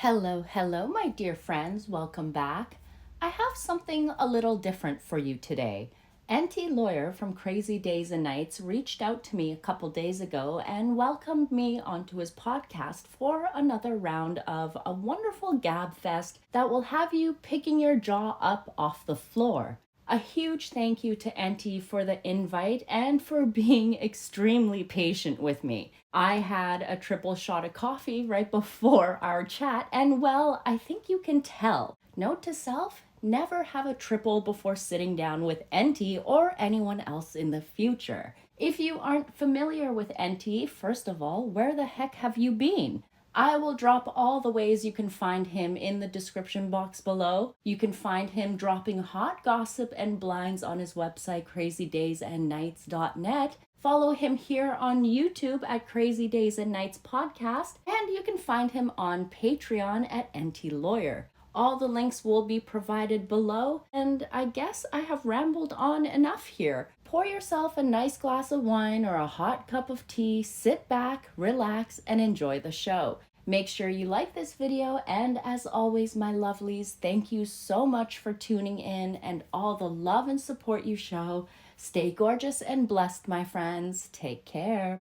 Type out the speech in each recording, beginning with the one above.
Hello, my dear friends. Welcome back. I have something a little different for you today. Enty Lawyer from Crazy Days and Nights reached out to me a couple days ago and welcomed me onto his podcast for another round of a wonderful gab fest that will have you picking your jaw up off the floor. A huge thank you to Enty for the invite and for being extremely patient with me. I had a triple shot of coffee right before our chat, and well, I think you can tell. Note to self, never have a triple before sitting down with Enty or anyone else in the future. If you aren't familiar with Enty, first of all, where the heck have you been? I will drop all the ways you can find him in the description box below. You can find him dropping hot gossip and blinds on his website, crazydaysandnights.net. Follow him here on YouTube at Crazy Days and Nights Podcast, and you can find him on Patreon at Enty Lawyer. All the links will be provided below, and I guess I have rambled on enough here. Pour yourself a nice glass of wine or a hot cup of tea, sit back, relax, and enjoy the show. Make sure you like this video, and as always, my lovelies, thank you so much for tuning in and all the love and support you show. Stay gorgeous and blessed, my friends. Take care.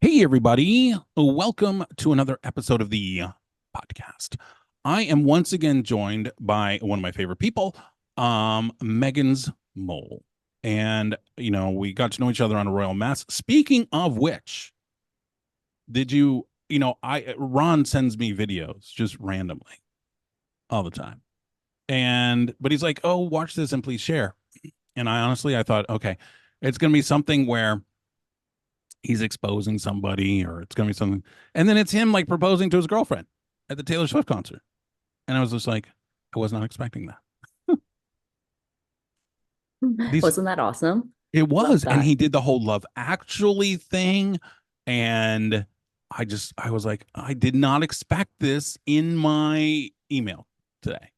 Hey, everybody. Welcome to another episode of the podcast. I am once again joined by one of my favorite people, Meghan's Mole. And, we got to know each other on a royal mess. Speaking of which, Ron sends me videos just randomly all the time. But he's like, oh, watch this and please share. And I thought, okay, it's going to be something where he's exposing somebody or it's going to be something. And then it's him like proposing to his girlfriend at the Taylor Swift concert. And I was just like, I was not expecting that. Wasn't that awesome? It was. And he did the whole Love Actually thing. And I was like, I did not expect this in my email today.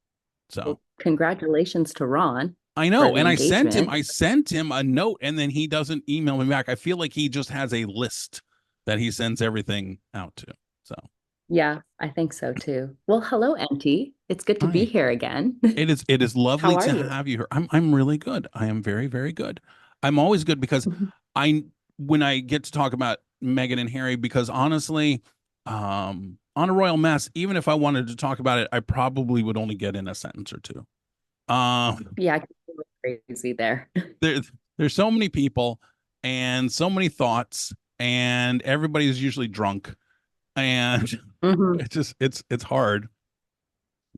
So well, congratulations to Ron. I know. And I sent him a note and then he doesn't email me back. I feel like he just has a list that he sends everything out to. So yeah, I think so too. Well, hello, Enty. It's good to be here again. It is lovely to have you here. I'm really good. I am very, very good. I'm always good because when I get to talk about Meghan and Harry, because honestly, on a royal mess, even if I wanted to talk about it, I probably would only get in a sentence or two. Yeah, crazy there. There's so many people and so many thoughts, and everybody is usually drunk, and it's hard.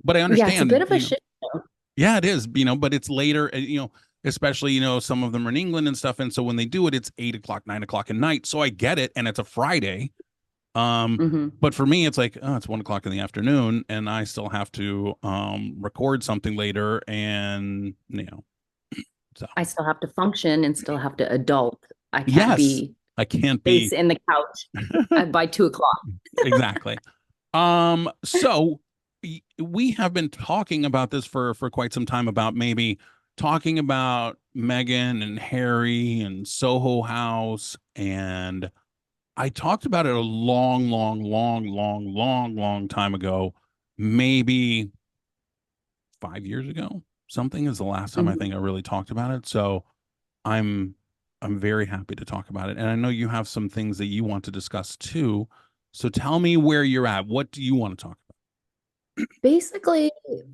But I understand. Yeah, it's a bit of a shit show. Yeah, it is. But it's later. Especially some of them are in England and stuff, and so when they do it, it's 8 o'clock, 9 o'clock at night. So I get it, and it's a Friday. But for me, it's like, oh, it's 1 o'clock in the afternoon, and I still have to record something later, and so I still have to function and still have to adult. I can't be in the couch by 2 o'clock. Exactly. So we have been talking about this for quite some time, about maybe talking about Meghan and Harry and Soho House, and I talked about it a long time ago, maybe 5 years ago. Something is the last time I think I really talked about it. So I'm very happy to talk about it. And I know you have some things that you want to discuss too. So tell me where you're at. What do you want to talk about? Basically,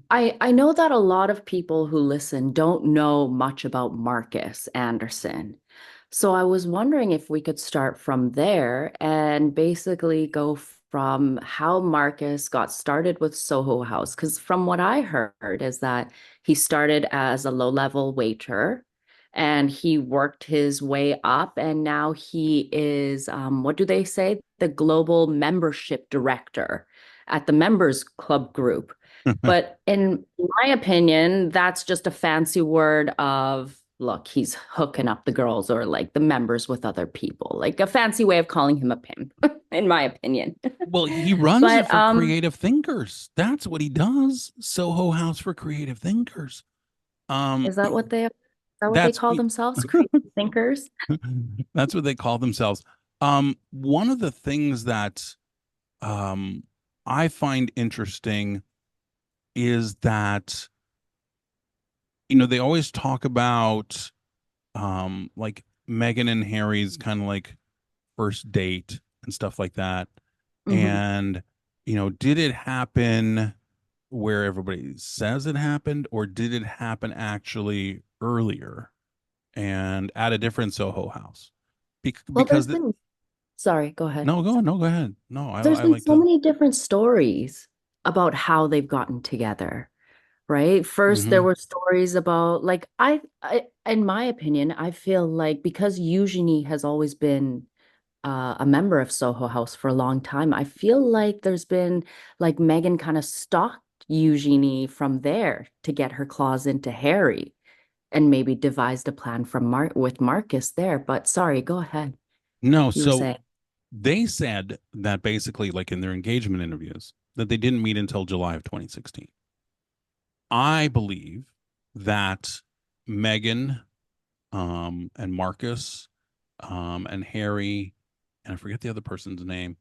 I know that a lot of people who listen don't know much about Marcus Anderson. So I was wondering if we could start from there and basically go from how Marcus got started with Soho House. Because from what I heard is that he started as a low-level waiter and he worked his way up, and now he is, what do they say? The global membership director at the members club group. But in my opinion, that's just a fancy word of, look, he's hooking up the girls or like the members with other people, like a fancy way of calling him a pimp, in my opinion. Well, he runs it for creative thinkers. That's what he does. Soho House for creative thinkers. Is that what they call themselves? Creative thinkers? That's what they call themselves. One of the things that I find interesting is that, they always talk about like Meghan and Harry's kind of like first date and stuff like that. Hmm. And, did it happen where everybody says it happened, or did it happen actually earlier and at a different Soho house? Well, Because sorry, go ahead. no, go on, no, go ahead. No, There's I been like so to. many different stories about how they've gotten together, right? First, there Hmm. were stories about like in my opinion, I feel like because Eugenie has always been a member of Soho House for a long time, I feel like there's been like Meghan kind of stalked Eugenie from there to get her claws into Harry and maybe devised a plan from with Marcus there. But sorry, go ahead. No, You were so saying. they said that basically, like in their engagement interviews, that they didn't meet until July of 2016. I believe that Meghan, and Marcus, and Harry, and I forget the other person's name,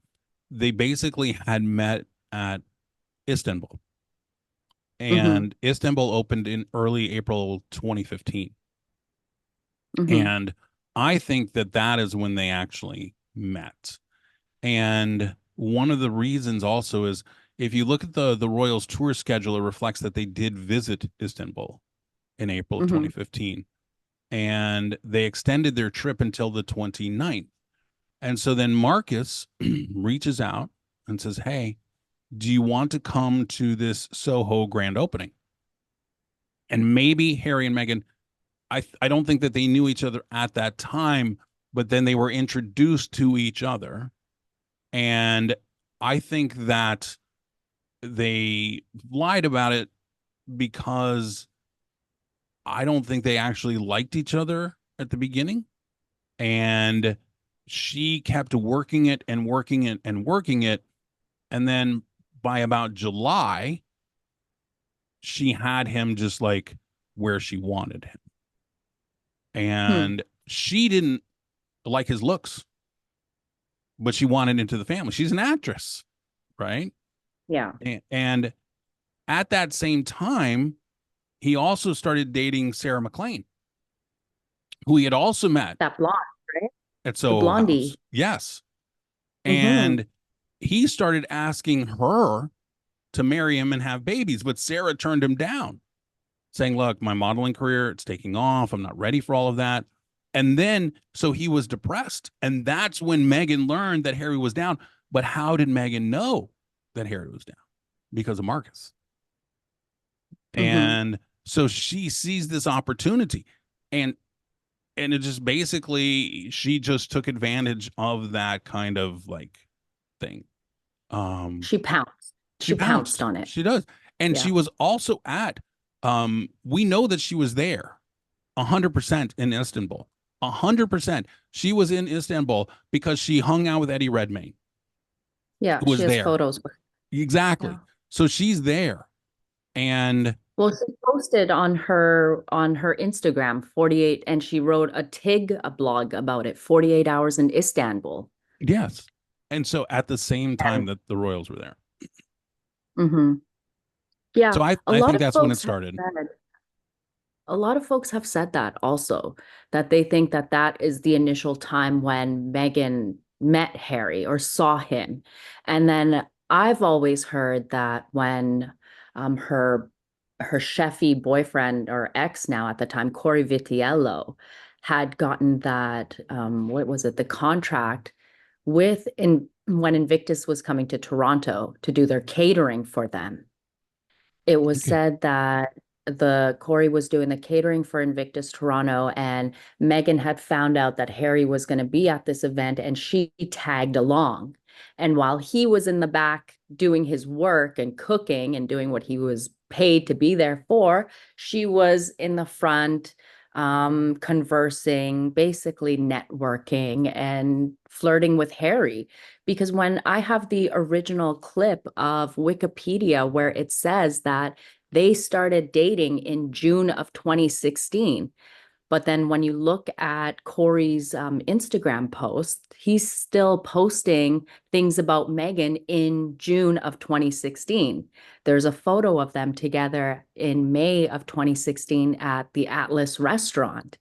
they basically had met at Istanbul. Mm-hmm. And Istanbul opened in early April 2015. Mm-hmm. And I think that that is when they actually met. And one of the reasons also is, if you look at the Royals tour schedule, it reflects that they did visit Istanbul in April of Mm-hmm. 2015, and they extended their trip until the 29th. And so then Marcus reaches out and says, "Hey, do you want to come to this Soho grand opening?" And maybe Harry and Meghan, I don't think that they knew each other at that time, but then they were introduced to each other. And I think that they lied about it because I don't think they actually liked each other at the beginning. And she kept working it and working it and working it. And then by about July, she had him just like where she wanted him. Hmm. And she didn't like his looks, but she wanted into the family. She's an actress, right? Yeah. And at that same time, he also started dating Sarah McLean, who he had also met That blonde, right? at The Soho blondie. House. Yes. Mm-hmm. And he started asking her to marry him and have babies, but Sarah turned him down, saying, "Look, my modeling career, it's taking off. I'm not ready for all of that." And then, so he was depressed. And that's when Meghan learned that Harry was down. But how did Meghan know that Harry was down? Because of Marcus. Mm-hmm. And so she sees this opportunity. And it just basically, she just took advantage of that kind of like thing. Um, She pounced. she She pounced pounced. on it. She does. And Yeah. she was also at, we know that she was there 100% in Istanbul. 100%. She was in Istanbul because she hung out with Eddie Redmayne, Yeah. who She was has there. photos with. Exactly. Yeah. So she's there. And Well, she posted on her Instagram 48 and she wrote a blog about it, 48 hours in Istanbul. yes. And so at the same time And that the Royals were there. hmm yeah, So a I lot think of that's when it folks have started. said a lot of folks have said that also, that they think that that is the initial time when Meghan met Harry or saw him. And then I've always heard that when her chefy boyfriend or ex now at the time, Corey Vitiello, had gotten that what was it, the contract with in when Invictus was coming to Toronto to do their catering for them. It was Okay. said that the Corey was doing the catering for Invictus Toronto, and Meghan had found out that Harry was going to be at this event, and she tagged along. And while he was in the back doing his work and cooking and doing what he was paid to be there for, she was in the front, conversing, basically networking and flirting with Harry. Because when I have the original clip of Wikipedia where it says that they started dating in June of 2016, But then when you look at Corey's Instagram post, he's still posting things about Meghan in June of 2016. There's a photo of them together in May of 2016 at the Atlas restaurant.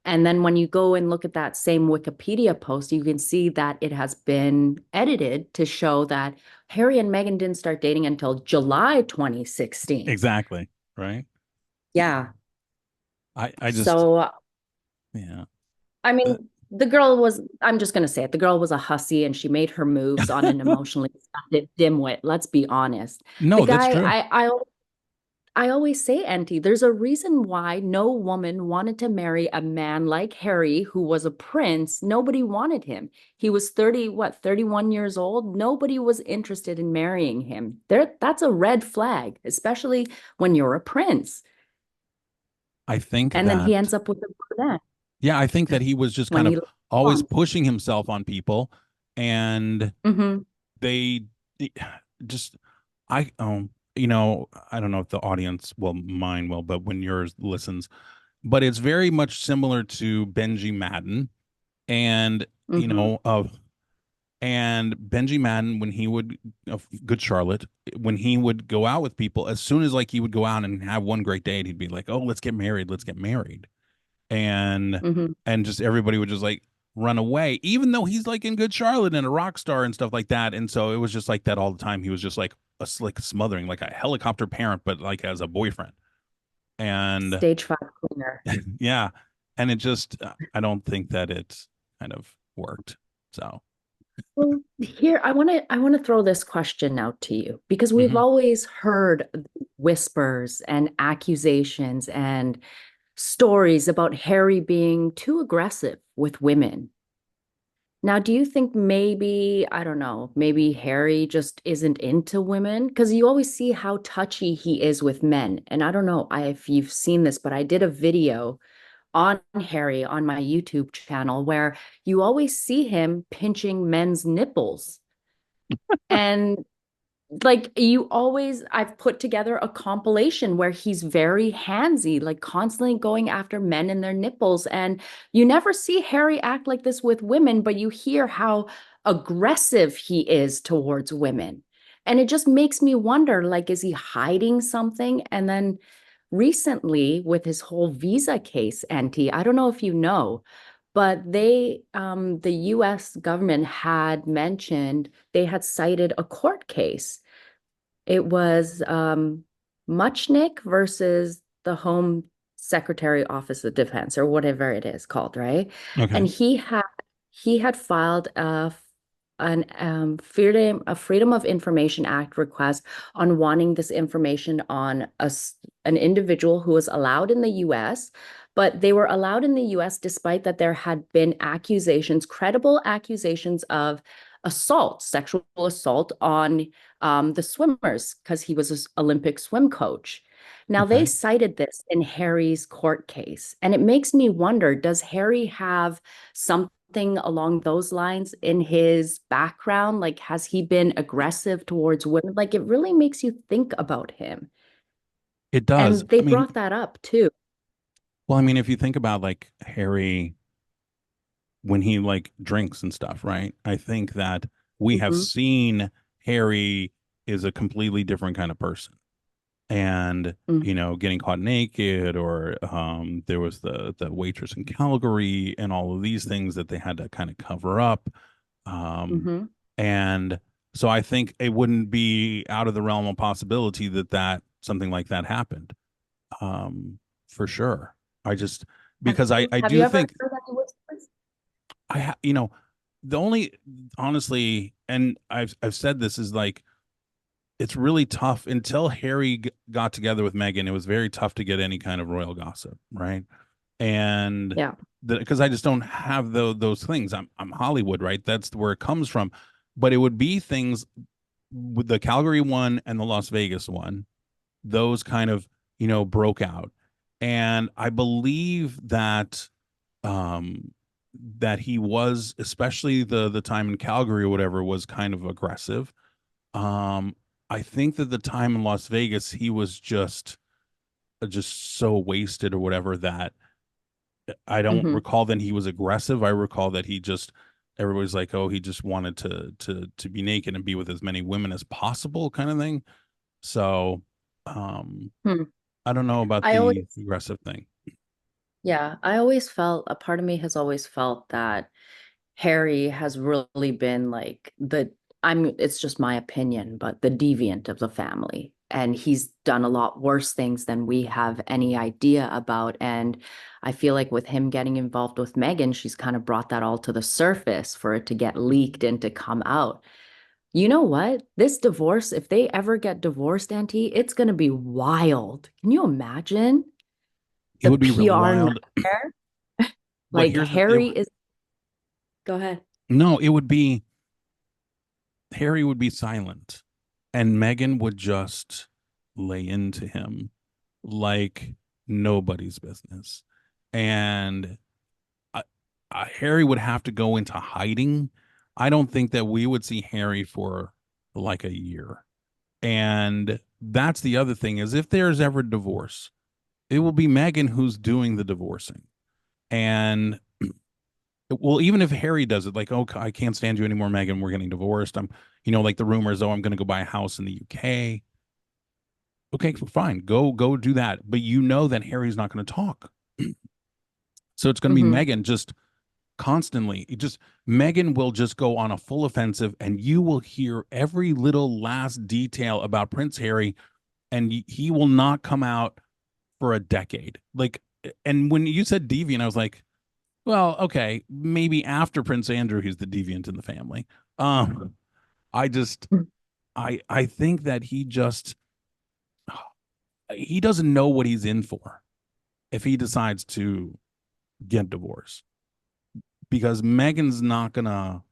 And then when you go and look at that same Wikipedia post, you can see that it has been edited to show that Harry and Meghan didn't start dating until July 2016. Exactly. Right. Yeah. I just, So, yeah. I Uh, mean, the girl was, I'm just going to say it, the girl was a hussy and she made her moves on an emotionally stunted dimwit. Let's be honest. The No, that's guy, true. I always say, Enty, there's a reason why no woman wanted to marry a man like Harry, who was a prince. Nobody wanted him. He was 30, what, 31 years old? Nobody was interested in marrying him. That's a red flag, especially when you're a prince. I think And then he that, ends up with a brunette yeah, I think that he was just when kind he of left always blonde. pushing himself on people, and Hmm. they just, I don't know if the audience will mind will, but when yours listens, but it's very much similar to Benji Madden, and Hmm. Benji Madden, when he would, Good Charlotte, when he would go out with people, as soon as like he would go out and have one great date, he'd be like, "Oh, let's get married, let's get married," and Hmm. just everybody would just like run away, even though he's like in Good Charlotte and a rock star and stuff like that. And so it was just like that all the time. He was just like a slick smothering, like a helicopter parent, but like as a boyfriend. And Stage five cleaner. yeah, and it just, I don't think that it kind of worked. So, Well, here I want to throw this question out to you because we've mhm. always heard whispers and accusations and stories about Harry being too aggressive with women. Now, do you think maybe, I don't know, maybe Harry just isn't into women? Because you always see how touchy he is with men. And I don't know if you've seen this, but I did a video on Harry on my YouTube channel where you always see him pinching men's nipples. And like you always, I've put together a compilation where he's very handsy, like constantly going after men and their nipples. And you never see Harry act like this with women, but you hear how aggressive he is towards women. And it just makes me wonder, like, is he hiding something? And then recently, with his whole visa case, Enty, I don't know if you know, but the US government had mentioned they had cited a court case. It was Muchnick versus the Home Secretary Office of Defense or whatever it is called, right? Okay. And he had filed a Freedom of Information Act request on wanting this information on an individual who was allowed in the US, but they were allowed in the US despite that there had been accusations, credible accusations of assault, sexual assault on the swimmers because he was an Olympic swim coach. Now, they Okay. cited this in Harry's court case, and it makes me wonder, does Harry have something along those lines in his background? Like, has he been aggressive towards women? Like, it really makes you think about him. It does. And they I mean, brought that up too. well, I mean, if you think about like Harry when he like drinks and stuff, right? I think that we have Mhm. seen Harry is a completely different kind of person. And Mhm. getting caught naked, or there was the waitress in Calgary, and all of these things that they had to kind of cover up. um Mhm. and so I think it wouldn't be out of the realm of possibility that something like that happened, for sure. I just, because I Have you do ever think, heard any whispers? the only, honestly, and I've said this, is like it's really tough until Harry got together with Meghan. It was very tough to get any kind of royal gossip, right? And Yeah. because I just don't have those things. I'm Hollywood, right? That's where it comes from. But it would be things with the Calgary one and the Las Vegas one. Those kind of, broke out. And I believe um that he was, especially the time in Calgary or whatever, was kind of aggressive. um, I think that the time in Las Vegas, he was just so wasted or whatever, that I don't Mm-hmm. recall that he was aggressive. I recall that he just everybody's like, oh, he just wanted to be naked and be with as many women as possible, kind of thing. So, um, Hmm. I don't know about I the always, aggressive thing. yeah, I always felt, a part of me has always felt that Harry has really been like it's just my opinion, but the deviant of the family. And he's done a lot worse things than we have any idea about. And I feel like with him getting involved with Meghan, she's kind of brought that all to the surface for it to get leaked and to come out. You know what? This divorce, if they ever get divorced, Auntie, it's going to be wild. Can you imagine It the would be really PR wild. nightmare? But Like here's the it, Harry is, go ahead. no, it would be Harry would be silent, and Meghan would just lay into him like nobody's business, and I, Harry would have to go into hiding. I don't think that we would see Harry for like a year. And that's the other thing is if there's ever divorce, it will be Meghan who's doing the divorcing. And well, even if Harry does it, like, oh, I can't stand you anymore, Meghan, we're getting divorced. Like the rumors, oh, I'm going to go buy a house in the UK. Okay, fine, go do that. But you know that Harry's not going to talk. So it's going to be Hmm. Meghan just constantly. Meghan will just go on a full offensive, and you will hear every little last detail about Prince Harry, and he will not come out for a decade. Like, and when you said deviant, I was like, well, okay, maybe after Prince Andrew, he's the deviant in the family. Um, I just, I think that he doesn't know what he's in for if he decides to get divorced because Megan's not gonna.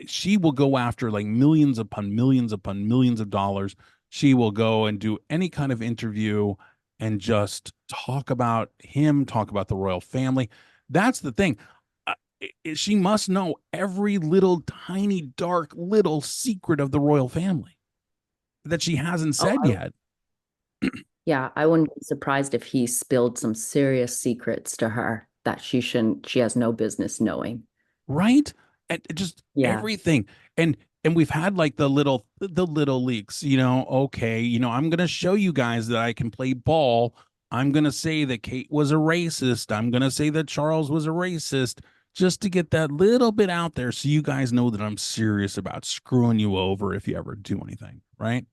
She will go after like millions upon millions upon millions of dollars. She will go and do any kind of interview and just talk about him, talk about the royal family. That's the thing. She must know every little tiny dark little secret of the royal family that she hasn't Oh, said yet. yeah, I wouldn't be surprised if he spilled some serious secrets to her that she has no business knowing. Right? And just Yeah. everything. And we've had like the little leaks, okay, I'm going to show you guys that I can play ball. I'm going to say that Kate was a racist. I'm going to say that Charles was a racist just to get that little bit out there so you guys know that I'm serious about screwing you over if you ever do anything, right?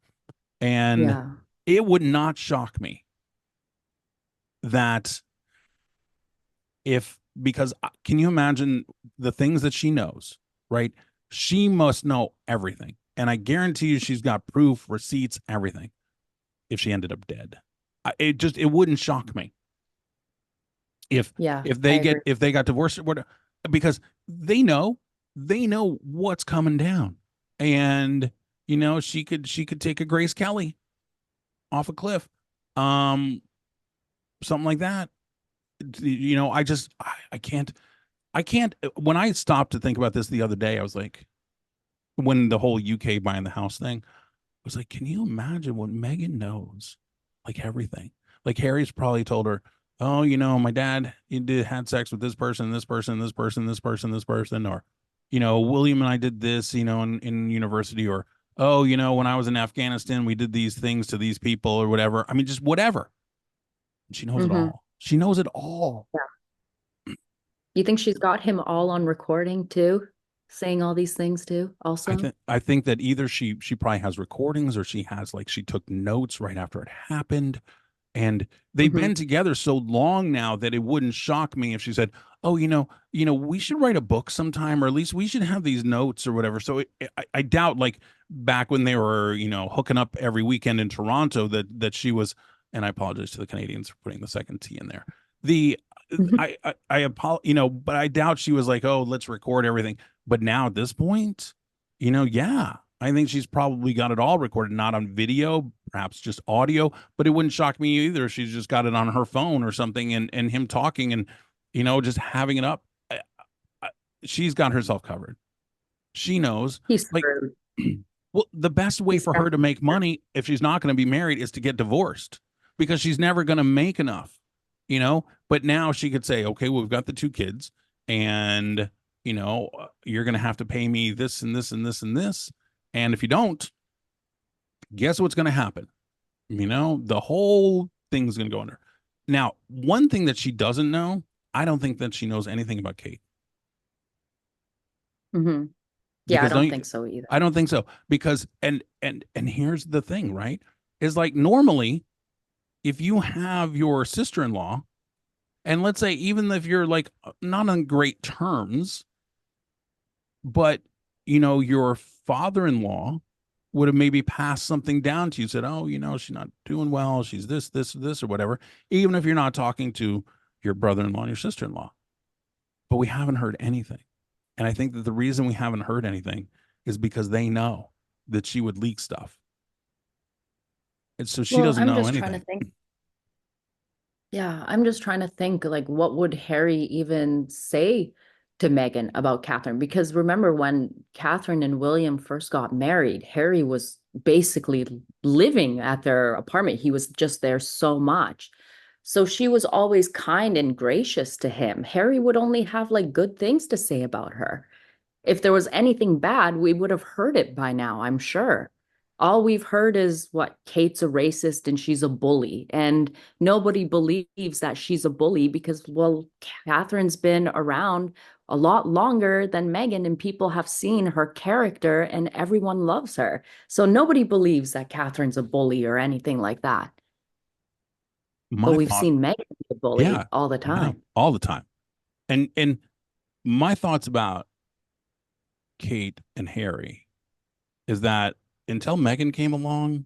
And Yeah. it would not shock me that if because can you imagine the things that she knows, right? She must know everything, and I guarantee you she's got proof, receipts, everything. If she ended up dead, it wouldn't shock me if Yeah, if I they get agree. if they got divorced or whatever, because they know what's coming down, and she could take a Grace Kelly off a cliff, um, something like that. I can't. I can't. When I stopped to think about this the other day, I was like, when the whole UK buying the house thing, I was like, can you imagine what Meghan knows? Like everything. Like Harry's probably told her, oh, my dad had sex with this person, this person, this person, this person, this person, or, William and I did this, in university, or, oh, when I was in Afghanistan, we did these things to these people or whatever. I mean, just whatever. She knows it Hmm. all. She knows it all. Yeah. You think she's got him all on recording too, saying all these things too, also? I think that either she probably has recordings or she has like she took notes right after it happened. And they've Hmm. been together so long now that it wouldn't shock me if she said, "Oh, we should write a book sometime, or at least we should have these notes or whatever." So I doubt, like back when they were, hooking up every weekend in Toronto, that she was. And I apologize to the Canadians for putting the second T in there. The but I doubt she was like, "Oh, let's record everything." But now at this point, yeah, I think she's probably got it all recorded, not on video, perhaps just audio, but it wouldn't shock me either if she's just got it on her phone or something and him talking and, just having it up. I- She's got herself covered. She knows. He's Like, screwed. well, the best way He's for her to definitely make screwed. money if she's not going to be married is to get divorced because she's never going to make enough. But now she could say, okay, well, we've got the two kids, and you're going to have to pay me this and this and this and this, and if you don't, guess what's going to happen? The whole thing's going to go under. Now, one thing that she doesn't know, I don't think that she knows anything about Kate. Hmm. Yeah, I Because don't don't think so either. I don't think so. Because and here's the thing, right? Is like normally if you have your sister-in-law, and let's say even if you're like not on great terms, but your father-in-law would have maybe passed something down to you, said, oh, she's not doing well, she's this or whatever, even if you're not talking to your brother-in-law and your sister-in-law. But we haven't heard anything. And I think that the reason we haven't heard anything is because they know that she would leak stuff. And so she Well, doesn't I'm know just trying to anything. think. Yeah, I'm just trying to think like what would Harry even say to Meghan about Catherine? Because remember when Catherine and William first got married, Harry was basically living at their apartment. He was just there so much. So she was always kind and gracious to him. Harry would only have like good things to say about her. If there was anything bad, we would have heard it by now, I'm sure. All we've heard is what Kate's a racist and she's a bully. And nobody believes that she's a bully because, well, Catherine's been around a lot longer than Meghan, and people have seen her character and everyone loves her. So nobody believes that Catherine's a bully or anything like that. But My we've thought, seen Meghan be a yeah, bully all the yeah, time. all the time. And my thoughts about Kate and Harry is that until Meghan came along,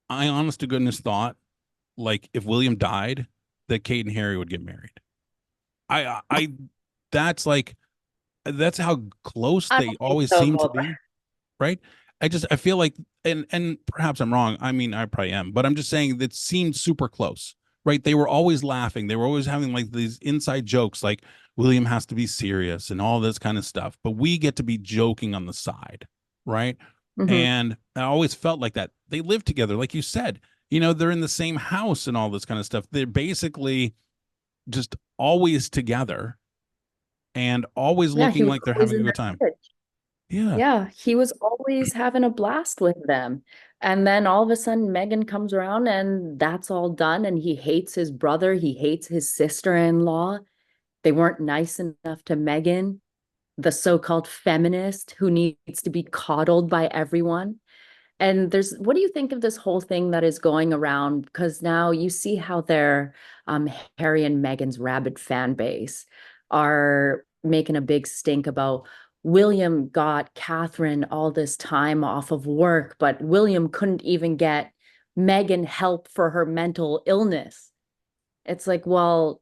I honest to goodness thought like if William died, that Kate and Harry would get married. I that's like that's how close I they don't think always seem to so. be, right? I feel like, and perhaps I'm wrong. I mean, I probably am, but I'm just saying that seemed super close, right? They were always laughing. They were always having like these inside jokes, like William has to be serious and all this kind of stuff, but we get to be joking on the side, right? Mhm. And I always felt like that. They live together, like you said. They're in the same house and all this kind of stuff. They're basically just always together and always Yeah, he looking was like they're always having a in good their time. marriage. Yeah. Yeah, he was always having a blast with them. And then all of a sudden, Meghan comes around and that's all done. And he hates his brother. He hates his sister-in-law. They weren't nice enough to Meghan, the so-called feminist who needs to be coddled by everyone. And what do you think of this whole thing that is going around? Because now you see how um, Harry and Meghan's rabid fan base are making a big stink about William got Catherine all this time off of work, but William couldn't even get Meghan help for her mental illness. It's like, well,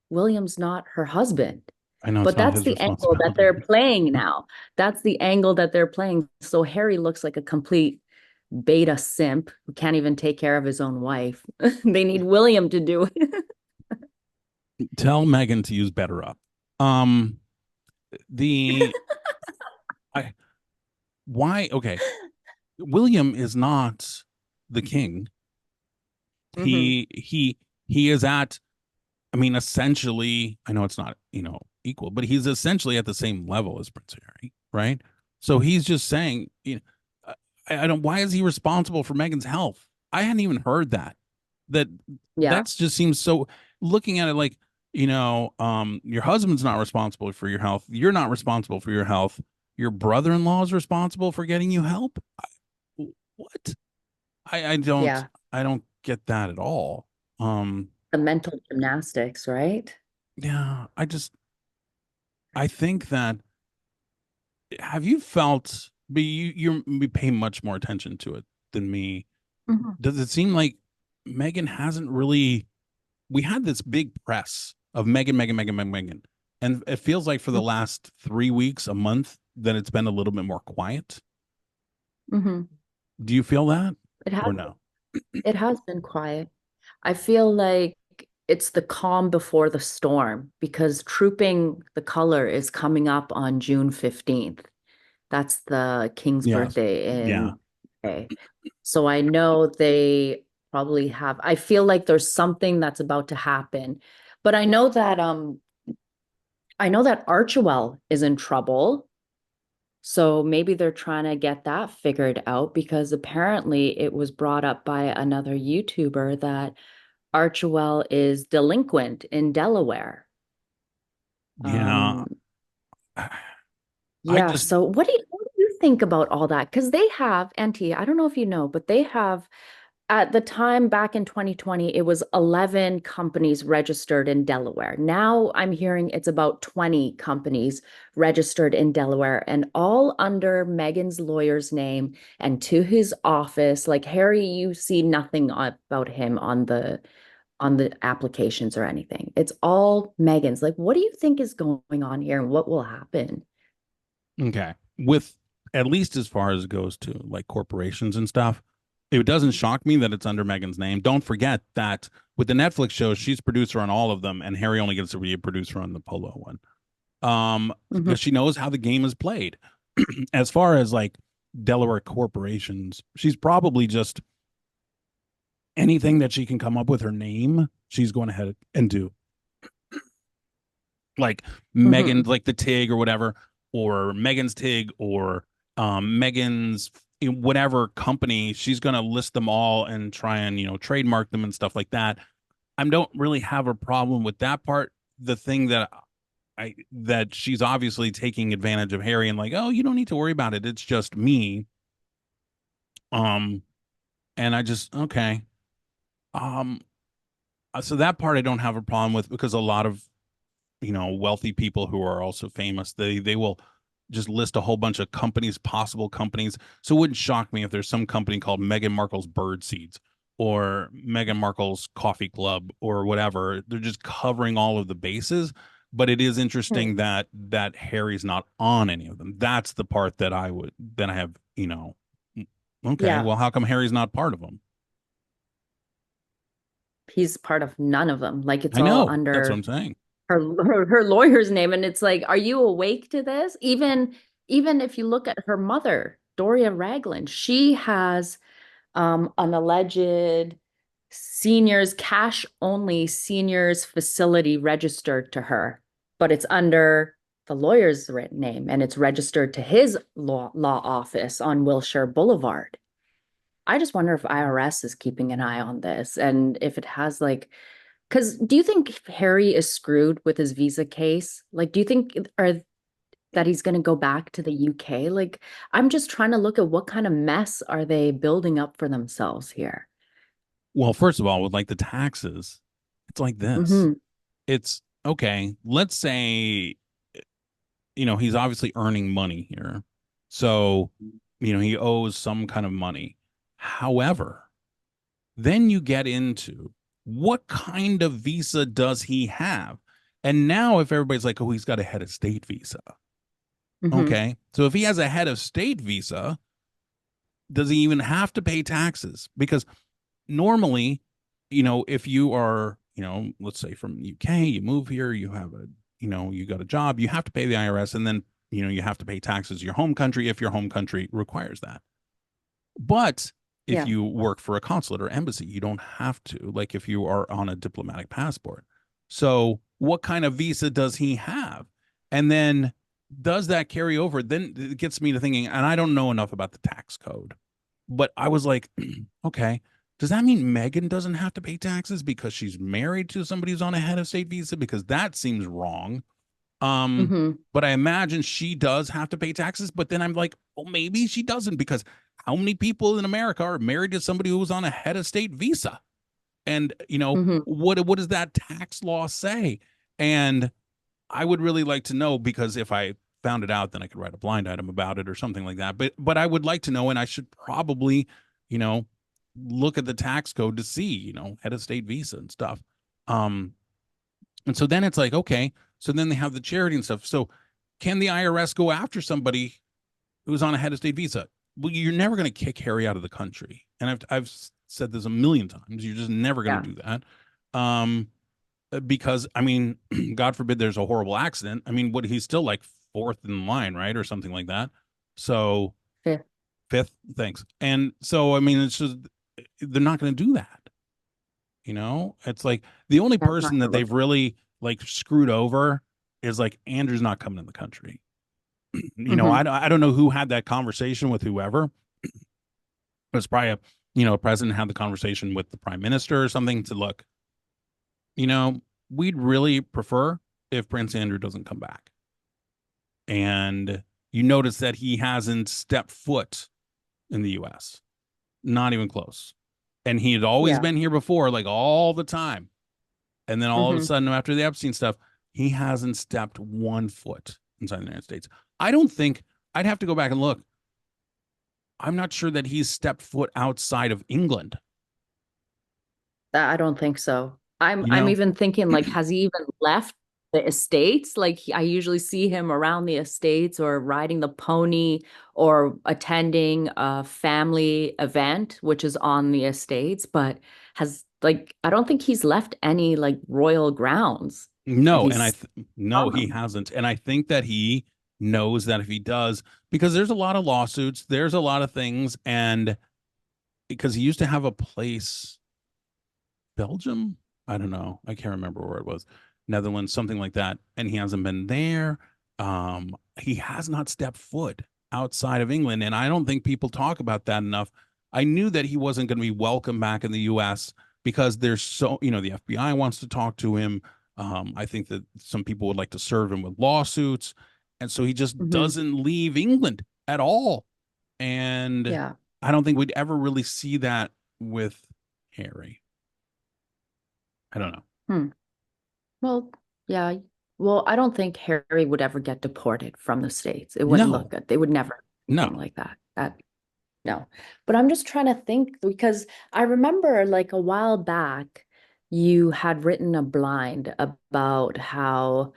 William's not her husband. I know it's But not that's his the angle that responsibility. they're playing now. That's the angle that they're playing. So Harry looks like a complete beta simp who can't even take care of his own wife. They need William to do it. Tell Megan to use Better Up. Um, the I why okay. William is not the king. Hmm. He is at, I mean, essentially, I know it's not, equal, but he's essentially at the same level as Prince Harry, right? So he's just saying, I don't, why is he responsible for Meghan's health? I hadn't even heard that. That Yeah. that's just seems so, looking at it like, your husband's not responsible for your health. You're not responsible for your health. Your brother-in-law is responsible for getting you help. What? I don't Yeah. I don't get that at all. The mental gymnastics, right? Yeah, I think that, have you felt, but you pay much more attention to it than me. Mhm. Does it seem like Meghan hasn't really, we had this big press of Meghan, and it feels like for the last 3 weeks, a month, that it's been a little bit more quiet. Mhm. Do you feel that It or has no? it has been quiet. I feel like it's the calm before the storm because Trooping the Color is coming up on June 15th. That's the king's Yes. birthday Yeah. in May. So I know they probably have. I feel like there's something that's about to happen. But I know that Archewell is in trouble. So maybe they're trying to get that figured out because apparently it was brought up by another YouTuber that Archewell is delinquent in Delaware. Yeah. Um, I yeah, just so what do you think about all that? Because they have, Enty, I don't know if you know, but they have at the time back in 2020, it was 11 companies registered in Delaware. Now I'm hearing it's about 20 companies registered in Delaware and all under Meghan's lawyer's name and to his office. Like Harry, you see nothing about him on the applications or anything. It's all Meghan's. Like, what do you think is going on here and what will happen? okay. With at least as far as it goes to like corporations and stuff, it doesn't shock me that it's under Megan's name. Don't forget that with the Netflix shows, she's producer on all of them, and Harry only gets to be a producer on the Polo one. Mhm, Because she knows how the game is played. As far as like Delaware corporations, she's probably just anything that she can come up with her name, she's going ahead and do. Like Megan, mhm. like the Tig or whatever, or Megan's Tig, or Megan's whatever company, she's going to list them all and try and, trademark them and stuff like that. I don't really have a problem with that part. The thing that she's obviously taking advantage of Harry and like, oh, you don't need to worry about it. It's just me. Um, and I just okay. Um, so that part I don't have a problem with because a lot of wealthy people who are also famous, they will just list a whole bunch of companies, possible companies. So it wouldn't shock me if there's some company called Meghan Markle's Bird Seeds or Meghan Markle's Coffee Club or whatever. They're just covering all of the bases. But it is interesting Right. that Harry's not on any of them. That's the part that I have, okay, Yeah, well, how come Harry's not part of them? he's part of none of them. Like it's I all know. That's what I'm under saying. her lawyer's name and it's like are you awake to this even if you look at her mother Doria Ragland she has an alleged seniors cash only seniors facility registered to her but it's under the lawyer's name and it's registered to his law office on Wilshire Boulevard. I just wonder if IRS is keeping an eye on this and if it has like because do you think Harry is screwed with his visa case? Like, do you think that he's going to go back to the UK? Like, I'm just trying to look at what kind of mess are they building up for themselves here? Well, first of all, with like the taxes, it's like this. Hmm. It's okay. Let's say, he's obviously earning money here. So, he owes some kind of money. However, then you get into what kind of visa does he have? And now, if everybody's like, oh, he's got a head of state visa. Hmm. Okay. So if he has a head of state visa, does he even have to pay taxes? Because normally, if you are, let's say from the UK, you move here, you have you got a job, you have to pay the IRS, and then, you have to pay taxes to your home country if your home country requires that. But if Yeah. you work for a consulate or embassy, you don't have to, like if you are on a diplomatic passport. So what kind of visa does he have? And then does that carry over? Then it gets me to thinking, and I don't know enough about the tax code, but I was like, okay, does that mean Meghan doesn't have to pay taxes because she's married to somebody who's on a head of state visa? Because that seems wrong. Um, Hmm. but I imagine she does have to pay taxes. But then I'm like, well, maybe she doesn't because how many people in America are married to somebody who was on a head of state visa? And Hmm. what does that tax law say? And I would really like to know because if I found it out, then I could write a blind item about it or something like that. But I would like to know, and I should probably, you know, look at the tax code to see, head of state visa and stuff. Um, and so then it's like, okay, so then they have the charity and stuff. So can the IRS go after somebody who's on a head of state visa? Well, you're never going to kick Harry out of the country. And I've said this a million times. You're just never going Yeah. to do that. Um, because I mean, God forbid there's a horrible accident. I mean, what he's still like fourth in line, right? Or something like that. So Fifth. fifth, thanks. And so, I mean, it's just, they're not going to do that. You know, it's like the only That's not person that gonna look they've really like screwed over is like Andrew's not coming in the country. You know, good. I don't know who had that conversation with whoever. It was probably a, a president had the conversation with the prime minister or something to look, you know, we'd really prefer if Prince Andrew doesn't come back. And you notice that he hasn't stepped foot in the US, not even close. And he had always Yeah. been here before, like all the time. And then all of a Hmm. sudden, after the Epstein stuff, he hasn't stepped one foot inside the United States. I don't think I'd have to go back and look. I'm not sure that he's stepped foot outside of England, I don't think so. I'm you I'm know? even thinking like, has he even left the estates? Like I usually see him around the estates or riding the pony or attending a family event, which is on the estates, but has like I don't think he's left any like royal grounds if No, and he's no, on he them. hasn't. And I think that he knows that if he does, because there's a lot of lawsuits, there's a lot of things, and because he used to have a place, Belgium, I don't know, I can't remember where it was, Netherlands, something like that, and he hasn't been there. He has not stepped foot outside of England, and I don't think people talk about that enough. I knew that he wasn't going to be welcome back in the U.S. because there's so, the FBI wants to talk to him. I think that some people would like to serve him with lawsuits, and so he just Hmm. doesn't leave England at all. And Yeah. I don't think we'd ever really see that with Harry. I don't know. Hmm. Well, yeah. Well, I don't think Harry would ever get deported from the States. It wouldn't look No, good. They would never do no. anything like that. No. But I'm just trying to think because I remember like a while back you had written a blind about how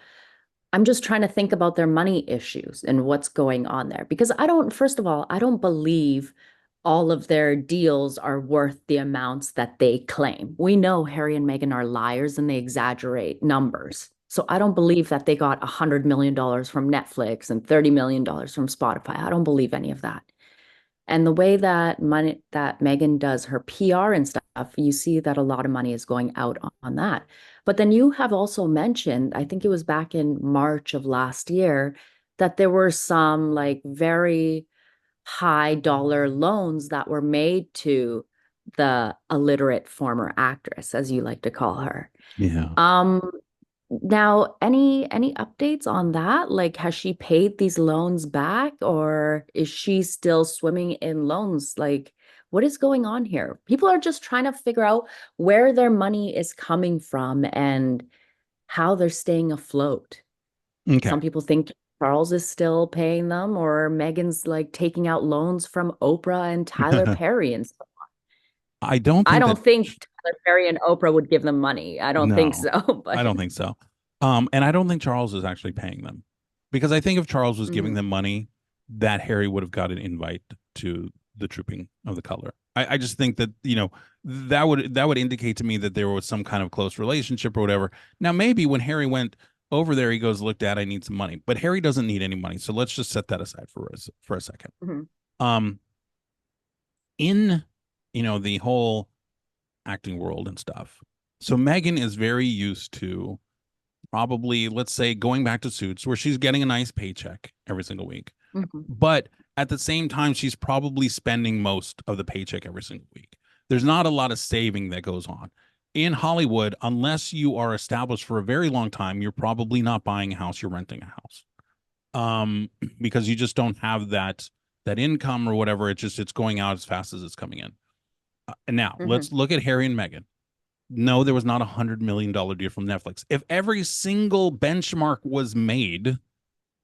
I'm just trying to think about their money issues and what's going on there. Because I don't, first of all, I don't believe all of their deals are worth the amounts that they claim. We know Harry and Meghan are liars and they exaggerate numbers. So I don't believe that they got $100 million from Netflix and $30 million from Spotify. I don't believe any of that. And the way that money that Meghan does her PR and stuff, you see that a lot of money is going out on that. But then you have also mentioned, I think it was back in March of last year, that there were some like very high dollar loans that were made to the illiterate former actress, as you like to call her. Yeah. Um, Now, any updates on that? Like, has she paid these loans back, or is she still swimming in loans? Like, what is going on here? People are just trying to figure out where their money is coming from and how they're staying afloat. Okay. Some people think Charles is still paying them, or Meghan's like taking out loans from Oprah and Tyler Perry. And stuff. I don't I think that don't think Tyler Perry and Oprah would give them money. I don't think no, so, I but don't think so. And I don't think Charles is actually paying them because I think if Charles was giving Mhm. them money, that Harry would have got an invite to the trooping of the color. I just think that, that would indicate to me that there was some kind of close relationship or whatever. Now, maybe when Harry went over there, he goes, look, Dad, I need some money. But Harry doesn't need any money. So let's just set that aside for a second. Mhm. Um, in the whole acting world and stuff. So Meghan is very used to probably, let's say, going back to Suits where she's getting a nice paycheck every single week. Mhm. But at the same time, she's probably spending most of the paycheck every single week. There's not a lot of saving that goes on. In Hollywood, unless you are established for a very long time, you're probably not buying a house, you're renting a house. Because you just don't have that income or whatever. It's going out as fast as it's coming in. And now Mhm. let's look at Harry and Meghan. No, there was not $100 million deal from Netflix. If every single benchmark was made,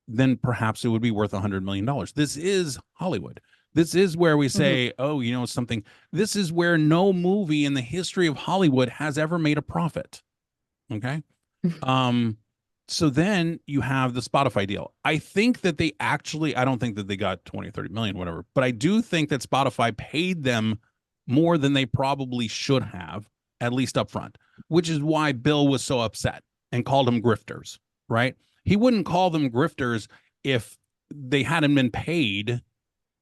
then perhaps it would be worth $100 million. This is Hollywood. This is where we Mhm. say, oh, something. This is where no movie in the history of Hollywood has ever made a profit. Okay. Um, so then you have the Spotify deal. I think that I don't think that they got 20 or 30 million, whatever, but I do think that Spotify paid them more than they probably should have, at least up front, which is why Bill was so upset and called them grifters, right? He wouldn't call them grifters if they hadn't been paid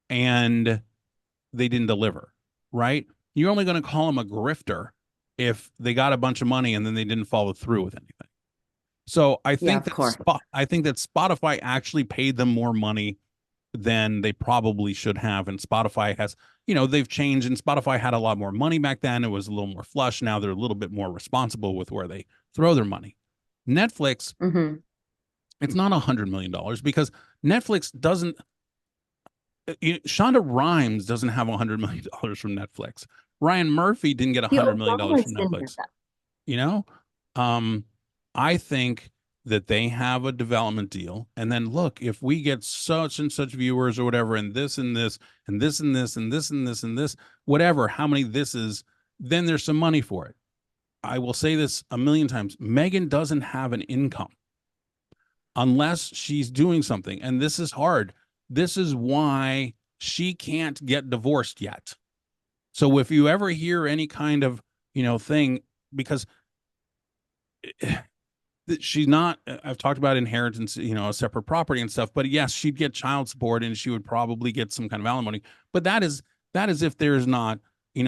and they didn't deliver, right? You're only going to call him a grifter if they got a bunch of money and then they didn't follow through with anything. So Yeah, of course. I think that Spotify actually paid them more money than they probably should have. And Spotify has, they've changed, and Spotify had a lot more money back then. It was a little more flush. Now they're a little bit more responsible with where they throw their money. Netflix, it's not $100 million because Netflix doesn't. Shonda Rhimes doesn't have $100 million from Netflix. Ryan Murphy didn't get The $100 million from didn't get Netflix. that. You know, I think that they have a development deal, and then look, if we get such and such viewers or whatever, and this and this and this and this and this and this and this, whatever, how many this is, then there's some money for it. I will say this a million times: Meghan doesn't have an income unless she's doing something, and this is hard. This is why she can't get divorced yet. So if you ever hear any kind of thing, because she's not, I've talked about inheritance, a separate property and stuff, but yes, she'd get child support and she would probably get some kind of alimony, but that is if there's not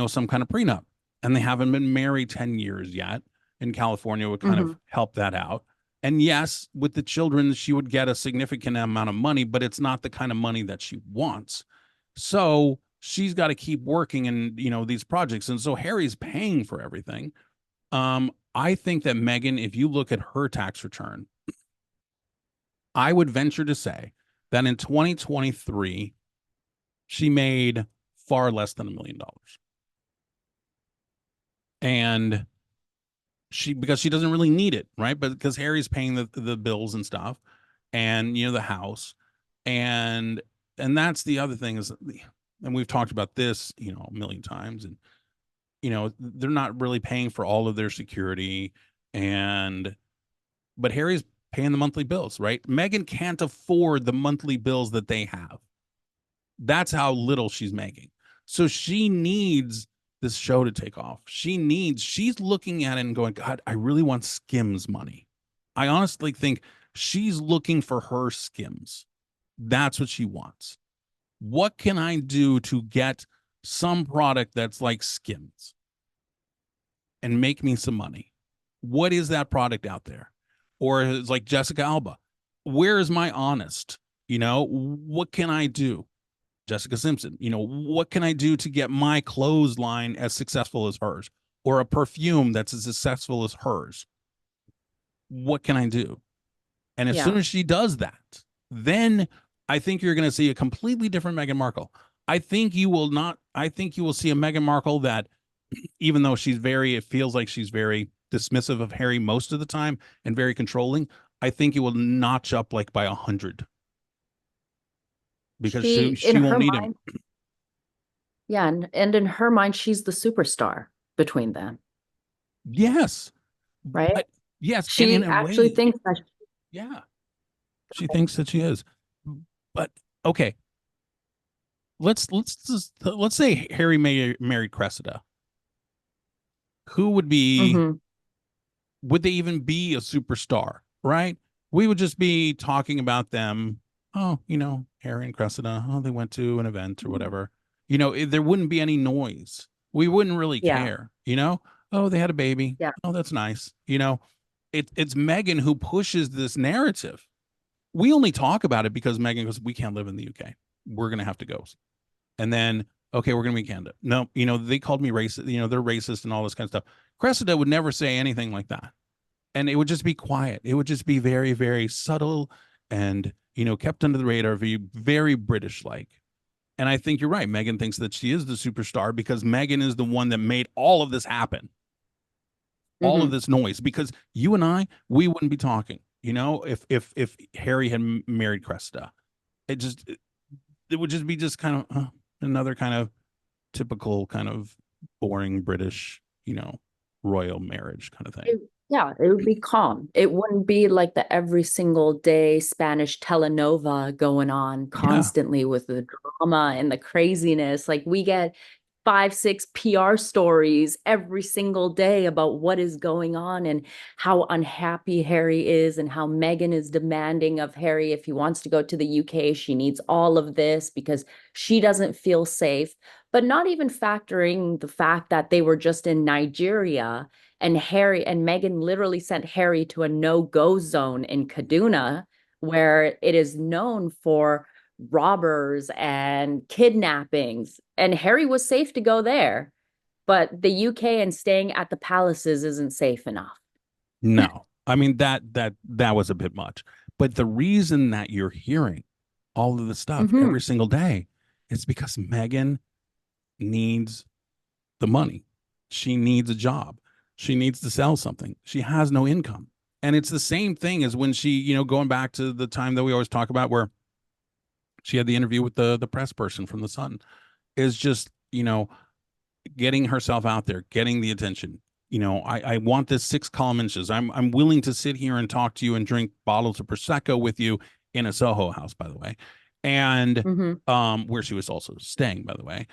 some kind of prenup, and they haven't been married 10 years yet. In California would kind of help that out. And yes, with the children she would get a significant amount of money, but it's not the kind of money that she wants. So she's got to keep working in these projects, and so Harry's paying for everything. I think that Meghan, if you look at her tax return, I would venture to say that in 2023, she made far less than $1 million. And because she doesn't really need it, right? But because Harry's paying the bills and stuff, and the house, and that's the other thing is, and we've talked about this, a million times, and they're not really paying for all of their security, but Harry's paying the monthly bills, right? Meghan can't afford the monthly bills that they have. That's how little she's making. So she needs this show to take off. She's looking at it and going, God, I really want Skims money. I honestly think she's looking for her Skims. That's what she wants. What can I do to get some product that's like Skims and make me some money? What is that product out there? Or it's like Jessica Alba. Where is my Honest? What can I do? Jessica Simpson, what can I do to get my clothes line as successful as hers, or a perfume that's as successful as hers? What can I do? And as soon as she does that, then I think you're going to see a completely different Meghan Markle. I think you will see a Meghan Markle that, even though it feels like she's very dismissive of Harry most of the time and very controlling, I think it will notch up like by 100. Because she won't need him. Yeah, and in her mind, she's the superstar between them. Yes. Right? But yes. She actually thinks that. Yeah. She thinks that she is. But okay. Let's say Harry married Cressida. Who would be, would they even be a superstar, right? We would just be talking about them. Oh, Harry and Cressida, they went to an event or whatever. There wouldn't be any noise. We wouldn't really care, Oh, they had a baby. Yeah. Oh, that's nice. It's Meghan who pushes this narrative. We only talk about it because Meghan goes, we can't live in the UK. We're going to have to go. And then, okay, we're going to be Canada. No, they called me racist. They're racist and all this kind of stuff. Cressida would never say anything like that. And it would just be quiet. It would just be very, very subtle and, kept under the radar, very British-like. And I think you're right. Meghan thinks that she is the superstar because Meghan is the one that made all of this happen. All of this noise, because you and I, we wouldn't be talking, if Harry had married Cressida. It would just be kind of another kind of typical kind of boring British, royal marriage kind of thing. It would be calm. It wouldn't be like the every single day Spanish telenova going on constantly with the drama and the craziness. Like we get five, six PR stories every single day about what is going on and how unhappy Harry is and how Meghan is demanding of Harry if he wants to go to the UK, she needs all of this because she doesn't feel safe, but not even factoring the fact that they were just in Nigeria and Harry and Meghan literally sent Harry to a no-go zone in Kaduna where it is known for robbers and kidnappings. And Harry was safe to go there, but the UK and staying at the palaces isn't safe enough. No, I mean that was a bit much. But the reason that you're hearing all of this stuff Mm-hmm. every single day is because Meghan needs the money. She needs a job. She needs to sell something. She has no income. And it's the same thing as when she, going back to the time that we always talk about where she had the interview with the press person from the Sun, is just, getting herself out there, getting the attention. I want this 6 column inches. I'm willing to sit here and talk to you and drink bottles of prosecco with you in a Soho House, by the way, and Mm-hmm. where she was also staying, by the way,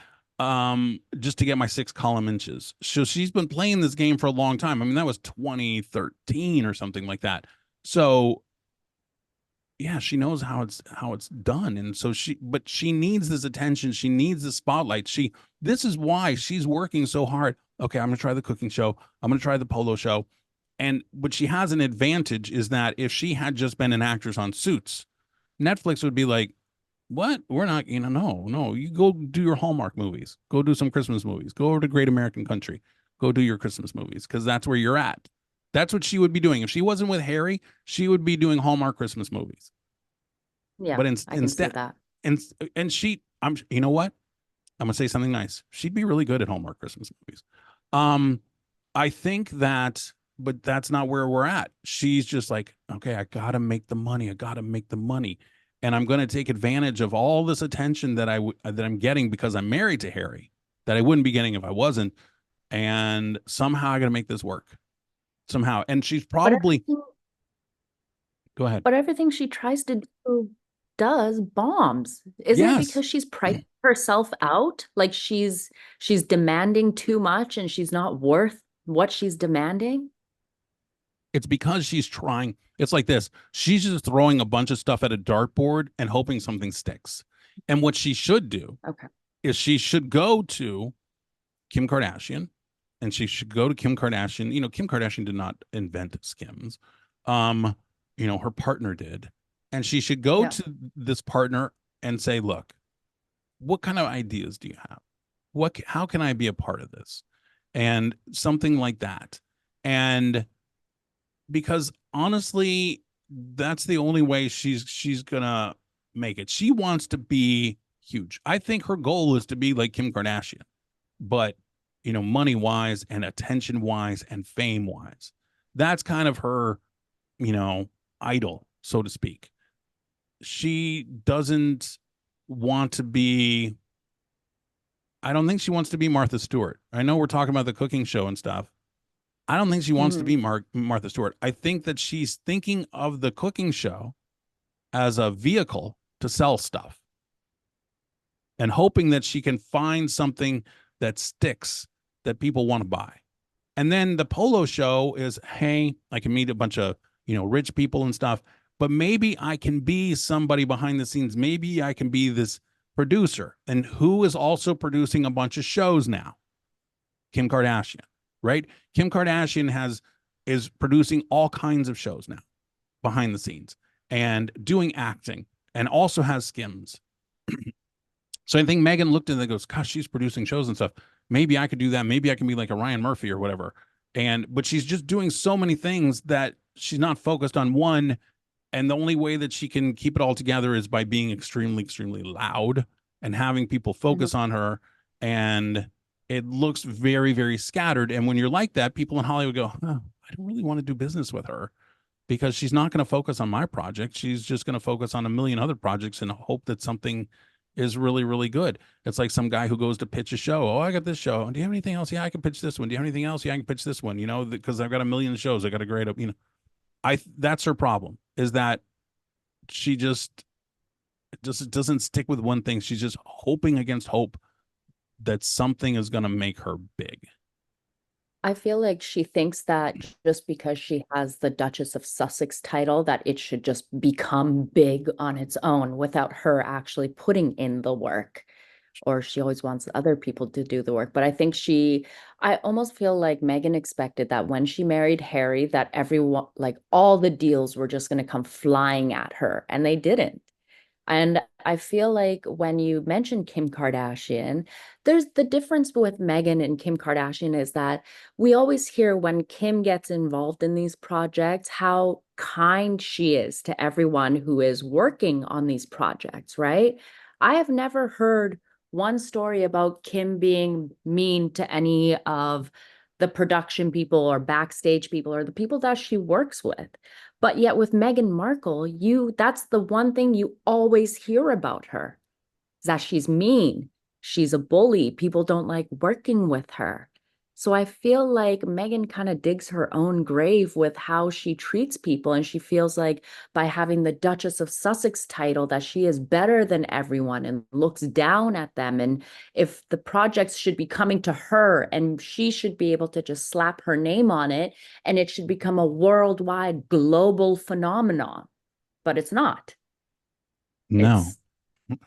just to get my 6 column inches. So she's been playing this game for a long time. I mean, that was 2013 or something like that. So yeah, she knows how it's done. And so but she needs this attention. She needs the spotlight. This is why she's working so hard. Okay, I'm gonna try the cooking show. I'm gonna try the polo show. But she has an advantage is that if she had just been an actress on Suits, Netflix would be like, what? We're not, no, you go do your Hallmark movies, go do some Christmas movies, go over to Great American Country, go do your Christmas movies, because that's where you're at. That's what she would be doing. If she wasn't with Harry, she would be doing Hallmark Christmas movies. Yeah, But I can see instead, that. and you know what? I'm gonna say something nice. She'd be really good at Hallmark Christmas movies. Um, I think that, but that's not where we're at. She's just like, okay, I gotta make the money. I gotta make the money, and I'm gonna take advantage of all this attention that I'm getting because I'm married to Harry, that I wouldn't be getting if I wasn't. And somehow I gotta make this work somehow. And she's But probably everything, go ahead. but everything she tries to do does bombs. Isn't it Yes, because she's pricing herself out? Like she's demanding too much and she's not worth what she's demanding? it's because she's trying. It's like this. She's just throwing a bunch of stuff at a dartboard and hoping something sticks. And what she should do Okay. is she should go to Kim Kardashian, and she should go to Kim Kardashian. Kim Kardashian did not invent Skims. Um, her partner did. And she should go Yeah. to this partner and say, look, what kind of ideas do you have? How can I be a part of this? And something like that. And because honestly, that's the only way she's gonna make it. She wants to be huge. I think her goal is to be like Kim Kardashian, but money wise and attention wise and fame wise, that's kind of her, you know, idol, so to speak. She doesn't want to be. I don't think she wants to be Martha Stewart. I know we're talking about the cooking show and stuff. I don't think she wants to Hmm. be Martha Stewart. I think that she's thinking of the cooking show as a vehicle to sell stuff and hoping that she can find something that sticks that people want to buy. And then the polo show is, hey, I can meet a bunch of, rich people and stuff, but maybe I can be somebody behind the scenes. Maybe I can be this producer. And who is also producing a bunch of shows now? Kim Kardashian, right? Kim Kardashian is producing all kinds of shows now behind the scenes and doing acting and also has Skims. So I think Meghan looked at it and goes, gosh, she's producing shows and stuff. Maybe I could do that. Maybe I can be like a Ryan Murphy or whatever. But she's just doing so many things that she's not focused on one. And the only way that she can keep it all together is by being extremely, extremely loud and having people Hmm. focus on her. And it looks very, very scattered. And when you're like that, people in Hollywood go, oh, I don't really want to do business with her because she's not going to focus on my project. She's just going to focus on a million other projects and hope that something is really, really good. It's like some guy who goes to pitch a show. Oh, I got this show. Do you have anything else? Yeah, I can pitch this one. Do you have anything else? Yeah, I can pitch this one, because I've got a million shows. I got a great, that's her problem is that she just doesn't stick with one thing. She's just hoping against hope that something is going to make her big. I feel like she thinks that just because she has the Duchess of Sussex title, that it should just become big on its own without her actually putting in the work. Or she always wants other people to do the work. But I think I almost feel like Meghan expected that when she married Harry, that everyone, like all the deals were just going to come flying at her, and they didn't. And I feel like when you mention Kim Kardashian, there's the difference with Meghan and Kim Kardashian is that we always hear when Kim gets involved in these projects, how kind she is to everyone who is working on these projects, right? I have never heard one story about Kim being mean to any of the production people or backstage people or the people that she works with. But yet with Meghan Markle, that's the one thing you always hear about her, is that she's mean. She's a bully. People don't like working with her. So I feel like Meghan kind of digs her own grave with how she treats people. And she feels like by having the Duchess of Sussex title, that she is better than everyone and looks down at them. And if the projects should be coming to her and she should be able to just slap her name on it and it should become a worldwide global phenomenon. But it's not. No. It's And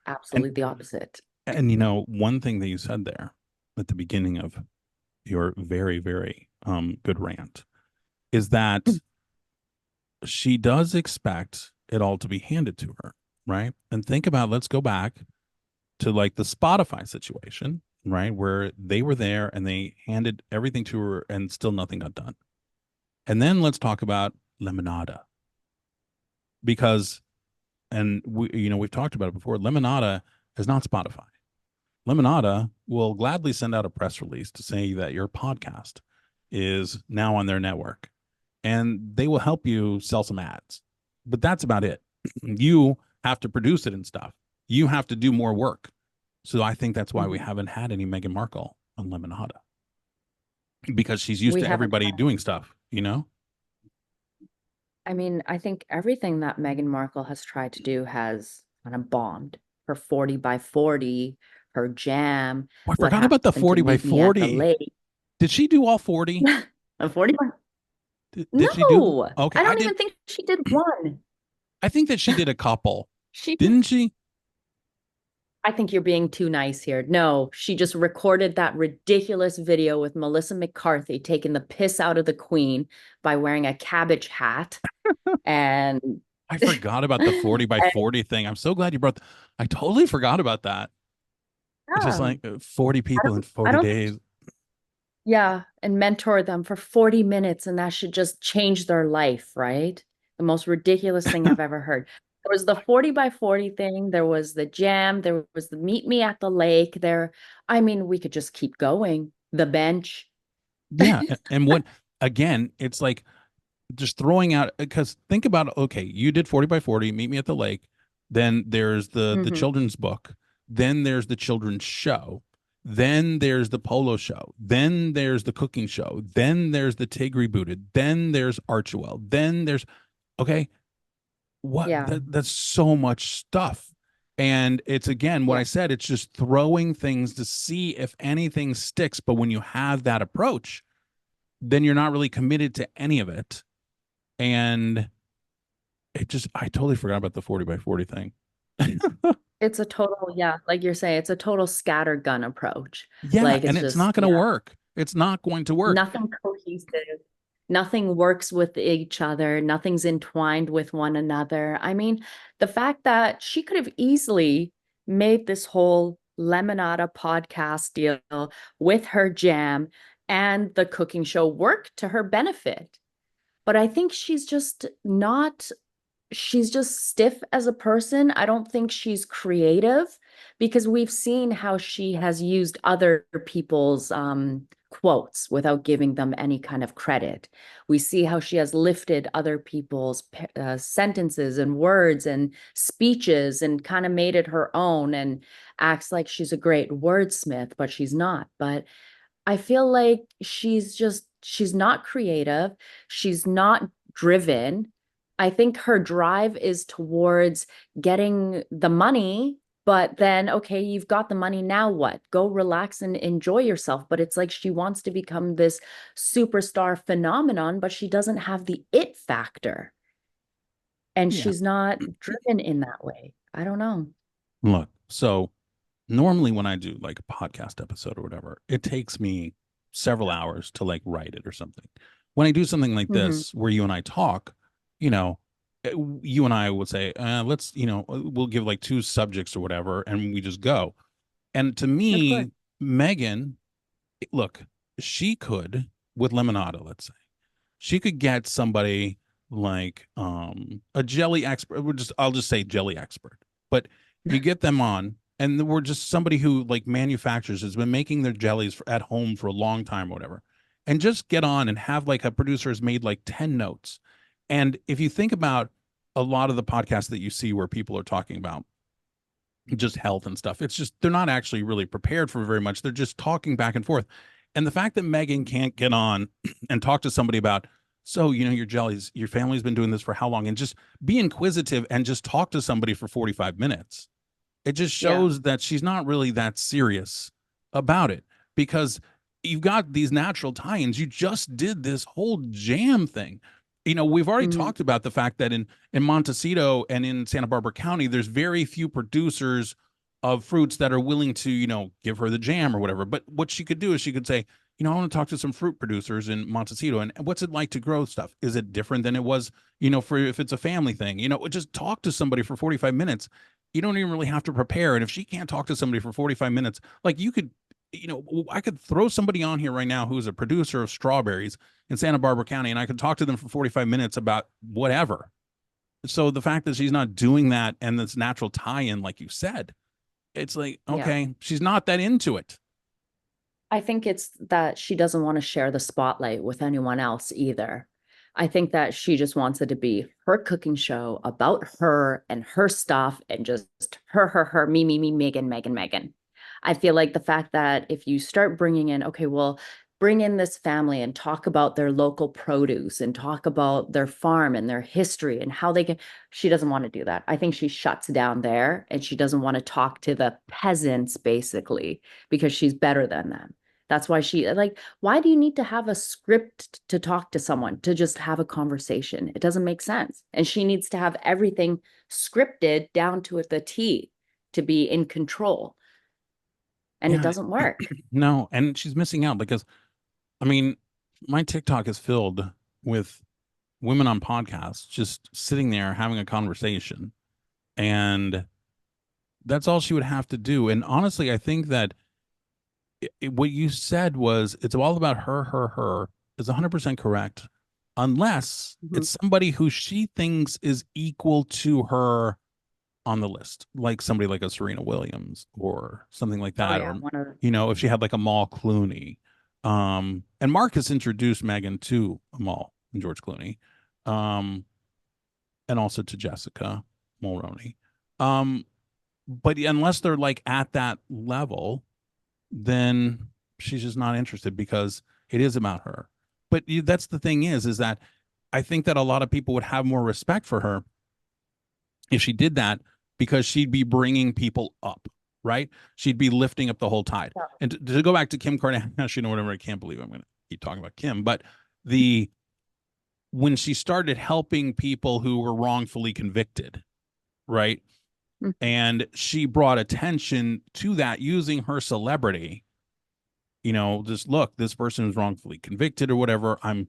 absolutely the opposite. one thing that you said there at the beginning of your very, very good rant is that she does expect it all to be handed to her, right? And think about, let's go back to like the Spotify situation, right? Where they were there and they handed everything to her and still nothing got done. And then let's talk about Lemonada, because, and we've talked about it before, Lemonada is not Spotify. Lemonada will gladly send out a press release to say that your podcast is now on their network, and they will help you sell some ads. But that's about it. You have to produce it and stuff. You have to do more work. So I think that's why we Mhm. haven't had any Meghan Markle on Lemonada, because she's used We to haven't everybody had, doing stuff. I mean, I think everything that Meghan Markle has tried to do has kind of bombed. Her 40 by 40, her jam, Oh, I what forgot about the happened to 40 by Meet Me at the 40. Lake. Did she do all 40? A 40 by, Did she do no, okay? I I don't did. even think she did one. I think that she did a couple, She didn't she? I think you're being too nice here. No, she just recorded that ridiculous video with Melissa McCarthy taking the piss out of the Queen by wearing a cabbage hat. And, I forgot about the 40 by and 40 thing. I'm so glad you brought I totally forgot about that. It's just yeah, like 40 people in I 40 don't think, days. yeah, and mentor them for 40 minutes, and that should just change their life, right? The most ridiculous thing I've ever heard. There was the 40 by 40 thing, there was the jam, there was the meet me at the lake, I mean, we could just keep going. The bench. Yeah. And what, again, it's like just throwing out, because think about, okay, you did 40 by 40, meet me at the lake. Then there's the Mhm. children's book. Then there's the children's show. Then there's the polo show. Then there's the cooking show. Then there's the Tig rebooted. Then there's Archewell. Then there's, okay, Yeah, that's so much stuff. And it's, again, what yeah. I said, it's just throwing things to see if anything sticks. But when you have that approach, then you're not really committed to any of it. And I totally forgot about the 40 by 40 thing. It's a total, yeah, like you're saying, it's a total scattergun approach. Yeah. Like And it's it's just, not going to yeah, work. It's not going to work. nothing cohesive. Nothing works with each other. Nothing's entwined with one another. I mean, the fact that she could have easily made this whole Lemonada podcast deal with her jam and the cooking show work to her benefit. But I think she's just stiff as a person. I don't think she's creative because we've seen how she has used other people's quotes without giving them any kind of credit. We see how she has lifted other people's sentences and words and speeches and kind of made it her own and acts like she's a great wordsmith, but she's not. But I feel like she's not creative. She's not driven. I think her drive is towards getting the money But then, okay, you've got the money. Now what? Go relax and enjoy yourself. But it's like she wants to become this superstar phenomenon, but she doesn't have the it factor. And Yeah. she's not driven in that way. I don't know. Look, so normally when I do like a podcast episode or whatever, it takes me several hours to like write it or something. When I do something like Hmm. this, where you and I talk, you know, you and I would say, let's, we'll give like two subjects or whatever, and we just go. And to Of course. me, Meghan, look, she could with Lemonada, let's say, she could get somebody like a jelly expert. I'll just say jelly expert. But you get them on, and we're just somebody who like manufactures, has been making their jellies at home for a long time or whatever, and just get on and have like a producer has made like 10 notes. And if you think about a lot of the podcasts that you see where people are talking about just health and stuff, it's just they're not actually really prepared for very much. They're just talking back and forth. And the fact that Meghan can't get on and talk to somebody about, so, your jellies, your family's been doing this for how long? And just be inquisitive and just talk to somebody for 45 minutes. It just Yeah. shows that she's not really that serious about it, because you've got these natural tie-ins. You just did this whole jam thing. We've already Hmm. talked about the fact that in Montecito and in Santa Barbara County, there's very few producers of fruits that are willing to, give her the jam or whatever. But what she could do is she could say, I want to talk to some fruit producers in Montecito, and what's it like to grow stuff? Is it different than it was, for if it's a family thing? Just talk to somebody for 45 minutes. You don't even really have to prepare. And if she can't talk to somebody for 45 minutes, like you could, I could throw somebody on here right now who's a producer of strawberries in Santa Barbara County, and I could talk to them for 45 minutes about whatever. So the fact that she's not doing that and this natural tie-in, like you said, it's like, Yeah. okay, she's not that into it. I think it's that she doesn't want to share the spotlight with anyone else either. I think that she just wants it to be her cooking show about her and her stuff and just her, me, Megan, Megan, Megan. I feel like the fact that if you start bringing in, okay, well, bring in this family and talk about their local produce and talk about their farm and their history and how they can, she doesn't want to do that. I think she shuts down there and she doesn't want to talk to the peasants basically because she's better than them. That's why she like, why do you need to have a script to talk to someone to just have a conversation? It doesn't make sense. And she needs to have everything scripted down to the T to be in control. And it Yeah, doesn't work. no, and she's missing out because I mean, my TikTok is filled with women on podcasts just sitting there having a conversation, and that's all she would have to do. And honestly, I think that what you said was it's all about her is 100% correct, unless Mhm. it's somebody who she thinks is equal to her on the list, like somebody like a Serena Williams or something like Oh that, yeah, or one of if she had like a Amal Clooney. And Marcus introduced Meghan to Amal and George Clooney, um, and also to Jessica Mulroney. Um, but unless they're like at that level, then she's just not interested because it is about her. But that's the thing is that I think that a lot of people would have more respect for her if she did that, because she'd be bringing people up, right? She'd be lifting up the whole tide. yeah. And to go back to Kim Kardashian or whatever, I can't believe I'm going to keep talking about Kim, but the when she started helping people who were wrongfully convicted, right? Mm. And she brought attention to that using her celebrity, just look, this person is wrongfully convicted or whatever. I'm,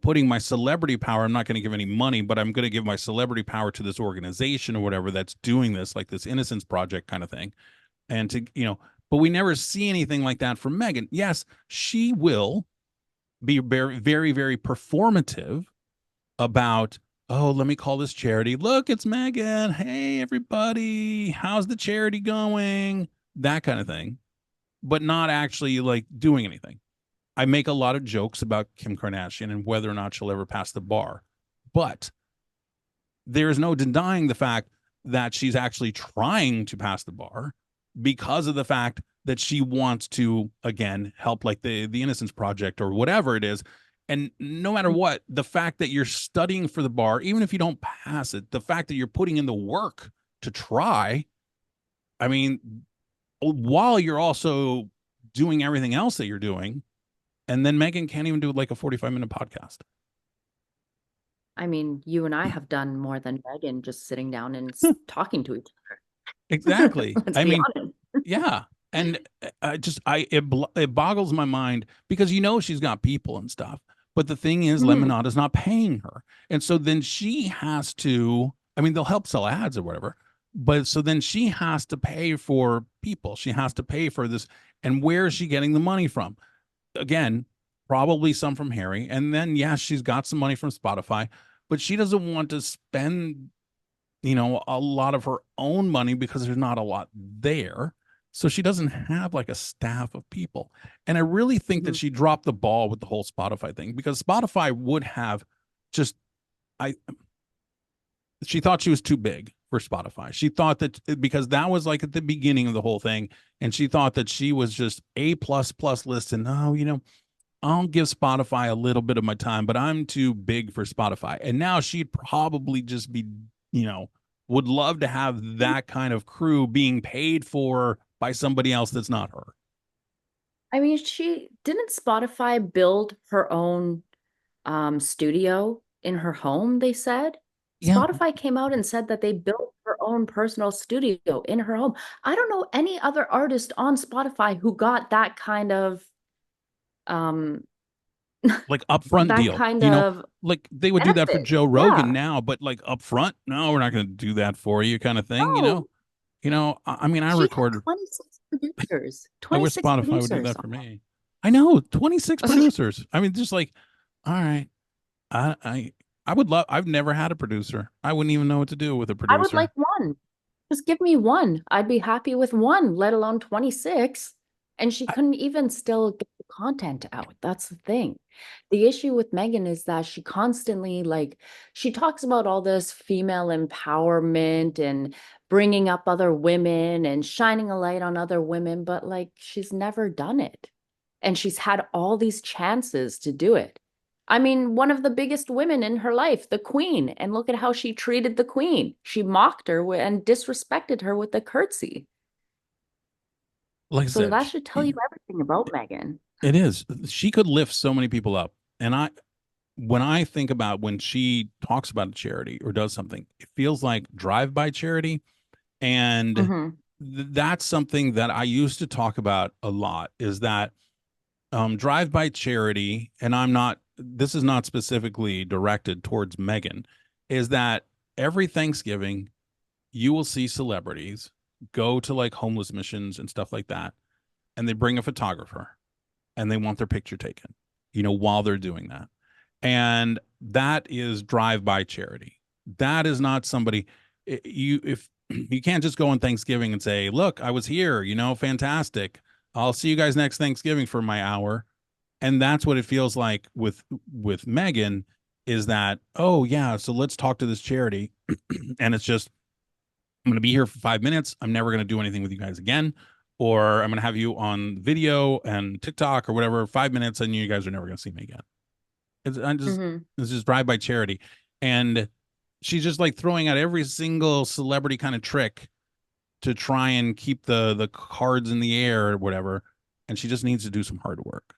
putting my celebrity power. I'm not going to give any money, but I'm going to give my celebrity power to this organization or whatever that's doing this, like this Innocence Project kind of thing. And but we never see anything like that from Meghan. Yes, she will be very, very, very performative about, oh, let me call this charity. Look, it's Meghan. Hey, everybody. How's the charity going? That kind of thing, but not actually like doing anything. I make a lot of jokes about Kim Kardashian and whether or not she'll ever pass the bar, but there is no denying the fact that she's actually trying to pass the bar because of the fact that she wants to again help like the Innocence Project or whatever it is. And no matter what, the fact that you're studying for the bar, even if you don't pass it, the fact that you're putting in the work to try, I mean, while you're also doing everything else that you're doing, and then Meghan can't even do like a 45-minute podcast. I mean, you and I have done more than Meghan just sitting down and talking to each other. Exactly. Let's I be mean, honest. yeah. And it boggles my mind because she's got people and stuff. But the thing is, Mhm. Lemonade is not paying her. And so then she has to, I mean, they'll help sell ads or whatever. But so then she has to pay for people. She has to pay for this. And where is she getting the money from? Again, probably some from Harry. And then, yes, she's got some money from Spotify, but she doesn't want to spend, a lot of her own money because there's not a lot there. So she doesn't have like a staff of people. And I really think that Mhm. she dropped the ball with the whole Spotify thing because Spotify would have just, I, she thought she was too big for Spotify. She thought that because that was like at the beginning of the whole thing. And she thought that she was just A plus plus list. And oh, I'll give Spotify a little bit of my time, but I'm too big for Spotify. And now she'd probably just be, would love to have that kind of crew being paid for by somebody else that's not her. I mean, she didn't Spotify build her own studio in her home, they said. Yeah. Spotify came out and said that they built her own personal studio in her home. I don't know any other artist on Spotify who got um Like upfront that deal, kind of like they would do that for benefit. Joe Rogan Yeah. now, but like upfront, no, we're not going to do that for you kind of thing, No, I mean, I she had recorded, 26 producers. I wish 26 Spotify would do producers that for on me. I know 26 that. producers. I mean, just like, all right, I, I, I would love, I've never had a producer. I wouldn't even know what to do with a I would like producer. one. Just give me one. I'd be happy with one, let alone 26. And she I, couldn't even still get the content out. That's the thing. The issue with Meghan is that she constantly, like, she talks about all this female empowerment and bringing up other women and shining a light on other women, but like, she's never done it. And she's had all these chances to do it. I mean, one of the biggest women in her life, the queen, and look at how she treated the queen. She mocked her and disrespected her with a curtsy. like I So said, that should tell you everything about Meghan. it is. She could lift so many people up. And when I think about when she talks about a charity or does something, it feels like drive-by charity. And Hmm. that's something that I used to talk about a lot is that drive-by charity, and this is not specifically directed towards Meghan, is that every Thanksgiving you will see celebrities go to like homeless missions and stuff like that, and they bring a photographer and they want their picture taken, while they're doing that. And that is drive-by charity. That is not somebody if you can't just go on Thanksgiving and say, "Look, I was here, fantastic. I'll see you guys next Thanksgiving for my hour." And that's what it feels like with Meghan is that, "Oh yeah, so let's talk to this charity." And it's just I'm going to be here for 5 minutes. I'm never going to do anything with you guys again. Or I'm going to have you on video and TikTok or whatever, 5 minutes, and you guys are never going to see me again. Hmm. It's just drive by charity. And she's just like throwing out every single celebrity kind of trick to try and keep the cards in the air or whatever. And she just needs to do some hard work.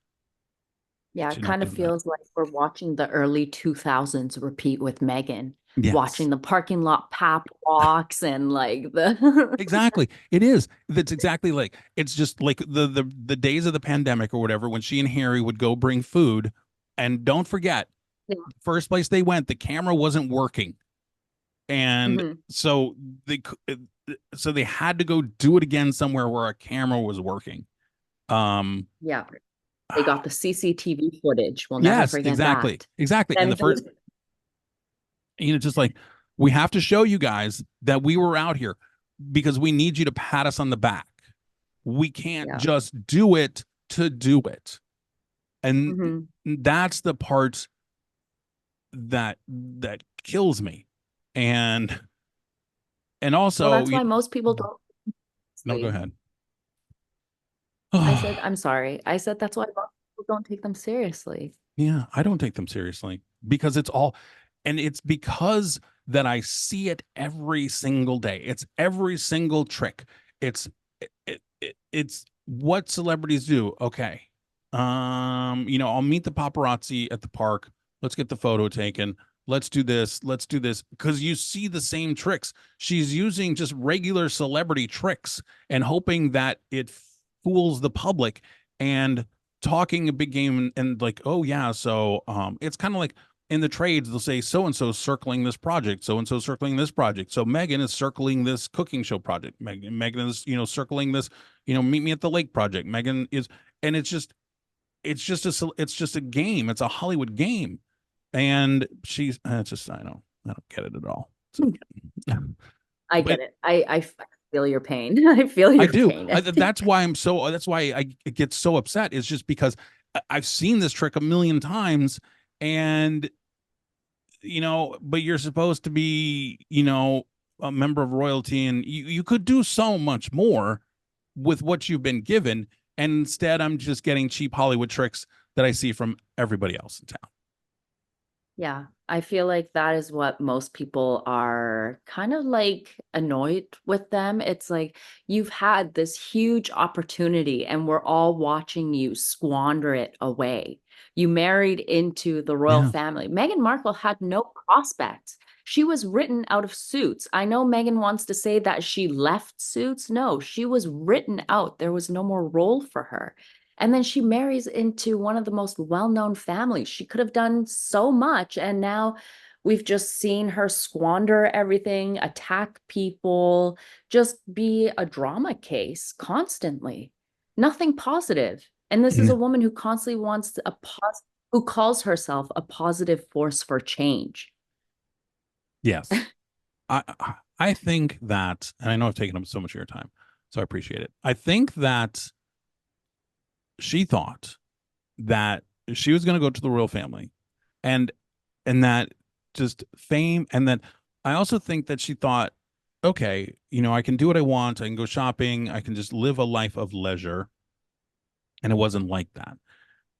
Yeah, it She's not kind of doing that. feels like we're watching the early 2000s repeat with Meghan, Yes. watching the parking lot pap walks and like the. Exactly. It is. That's exactly like it's just like the days of the pandemic or whatever when she and Harry would go bring food. And don't forget, Yeah. first place they went, the camera wasn't working. And Hmm. so they so they had to go do it again somewhere where a camera was working. Um Yeah. They got the CCTV footage. We'll never yes, forget exactly. that. Exactly. And And the first, just like we have to show you guys that we were out here because we need you to pat us on the back. We can't yeah. just do it to do it. And Hmm. that's the part that kills me. And Well, also, that's why most people don't no, go sleep. ahead. I said, I'm sorry. I said that's why most people don't take them seriously. Yeah, I don't take them seriously because it's because that I see it every single day. It's every single trick. It's it's what celebrities do. Okay. I'll meet the paparazzi at the park. Let's get the photo taken. Let's do this. Let's do this. Because you see the same tricks. She's using just regular celebrity tricks and hoping that it fools the public and talking a big game and like, oh yeah, so it's kind of like in the trades, they'll say so and so circling this project, so and so circling this project. So Meghan is circling this cooking show project. Meghan is, circling this, meet me at the lake project. Meghan is, and it's just a game. It's a Hollywood game, and she's it's just I don't get it at all. So, I but get it. I feel your pain. I feel I your do. pain. That's why That's why I get so upset. Is just because I've seen this trick a million times, and but you're supposed to be, a member of royalty, and you could do so much more with what you've been given. And instead, I'm just getting cheap Hollywood tricks that I see from everybody else in town. Yeah, I feel like that is what most people are kind of like annoyed with them. It's like you've had this huge opportunity and we're all watching you squander it away. You married into the royal Yeah. family. Meghan Markle had no prospects. She was written out of Suits. I know Meghan wants to say that she left Suits. No, she was written out. There was no more role for her. And then she marries into one of the most well-known families. She could have done so much. And now we've just seen her squander everything, attack people, just be a drama case constantly. Nothing positive. And this is a woman who constantly wants who calls herself a positive force for change. Yes. I I think that, and I know I've taken up so much of your time, so I appreciate it. I think that she thought that she was going to go to the royal family, and that just fame, and that I also think that she thought, okay, I can do what I want, I can go shopping, I can just live a life of leisure, and it wasn't like that.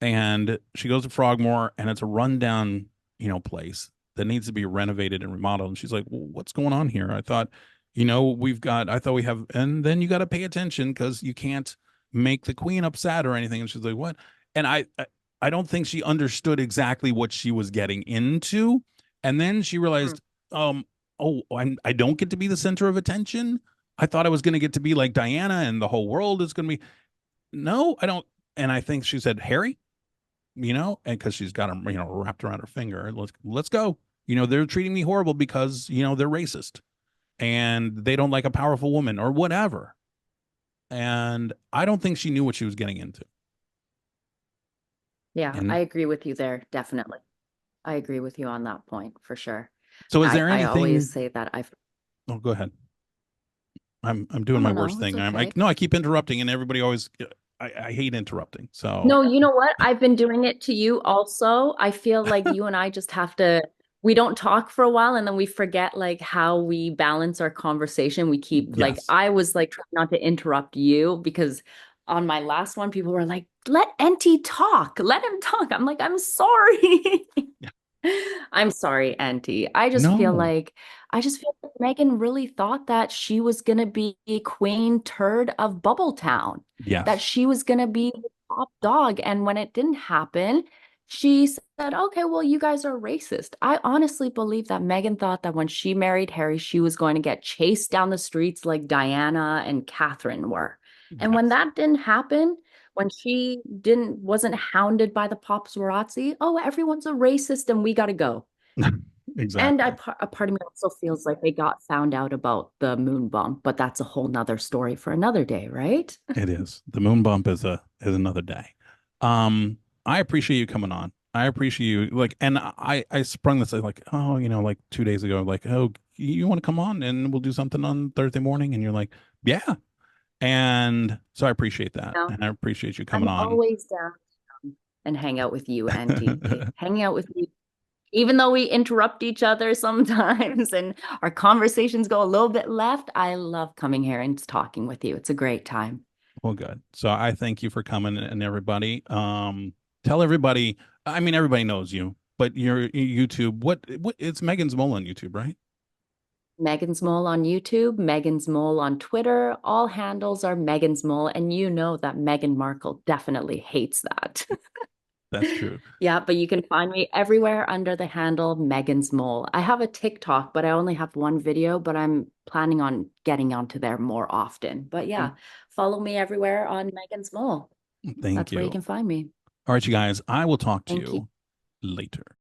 And she goes to Frogmore, and it's a rundown, place that needs to be renovated and remodeled. And she's like, well, what's going on here? I thought, I thought we have, and then you got to pay attention because you can't make the queen upset or anything. And she's like, what? And I don't think she understood exactly what she was getting into. And then she Mm. realized, oh, I don't get to be the center of attention. I thought I was going to get to be like Diana and the whole world is going to be, no, I don't. And I think she said, Harry, and because she's got him, wrapped around her finger. Let's go. They're treating me horrible because they're racist and they don't like a powerful woman or whatever. And I don't think she knew what she was getting into. Yeah, I And agree with you there, definitely. I agree with you on that point for sure. so, is I, there I always anything? say that I've, Oh, go ahead. I'm doing no, my no, worst no, it's thing. I'm okay. like, no, I keep interrupting, and everybody always. I hate interrupting. So No, you know what? I've been doing it to you also. I feel like you and I just have to, we don't talk for a while and then we forget like how we balance our conversation. We keep like, yes, I was like trying not to interrupt you because on my last one, people were like, let Enty talk. Let him talk. I'm like, I'm sorry. I'm sorry, Auntie. no, I just feel like Megan really thought that she was gonna be Queen Turd of Bubbletown, that yes, she was gonna be the top dog. And when it didn't happen, she said, okay, well, you guys are racist. I honestly believe that Megan thought that when she married Harry, she was going to get chased down the streets like Diana and Catherine were. And when yes, that didn't happen, when she wasn't hounded by the paparazzi, oh, everyone's a racist and we got to go. And exactly. a part of me also feels like they got found out about the moon bump, but that's a whole nother story for another day, right? It is. The moon bump is another day. I appreciate you coming on. I appreciate you and I sprung this like, oh, like 2 days ago, like, oh, you want to come on and we'll do something on Thursday morning, and you're like, yeah. And so I appreciate that, Yeah, and I appreciate you coming I'm on. always down and hang out with you, Auntie. Hanging out with you, even though we interrupt each other sometimes and our conversations go a little bit left, I love coming here and talking with you. It's a great time. Well, good. So I thank you for coming, and everybody. Tell everybody. I mean, everybody knows you, but your YouTube. What? It's Meghan's Mole on YouTube, right? Meghan's Mole on YouTube, Meghan's Mole on Twitter. All handles are Meghan's Mole, and you know that Meghan Markle definitely hates that. That's true. Yeah, but you can find me everywhere under the handle Meghan's Mole. I have a TikTok, but I only have one video, but I'm planning on getting onto there more often. But yeah, follow me everywhere on Meghan's Mole. Thank That's where you you. can find me. All right, you guys, I will talk to Thank you. you later.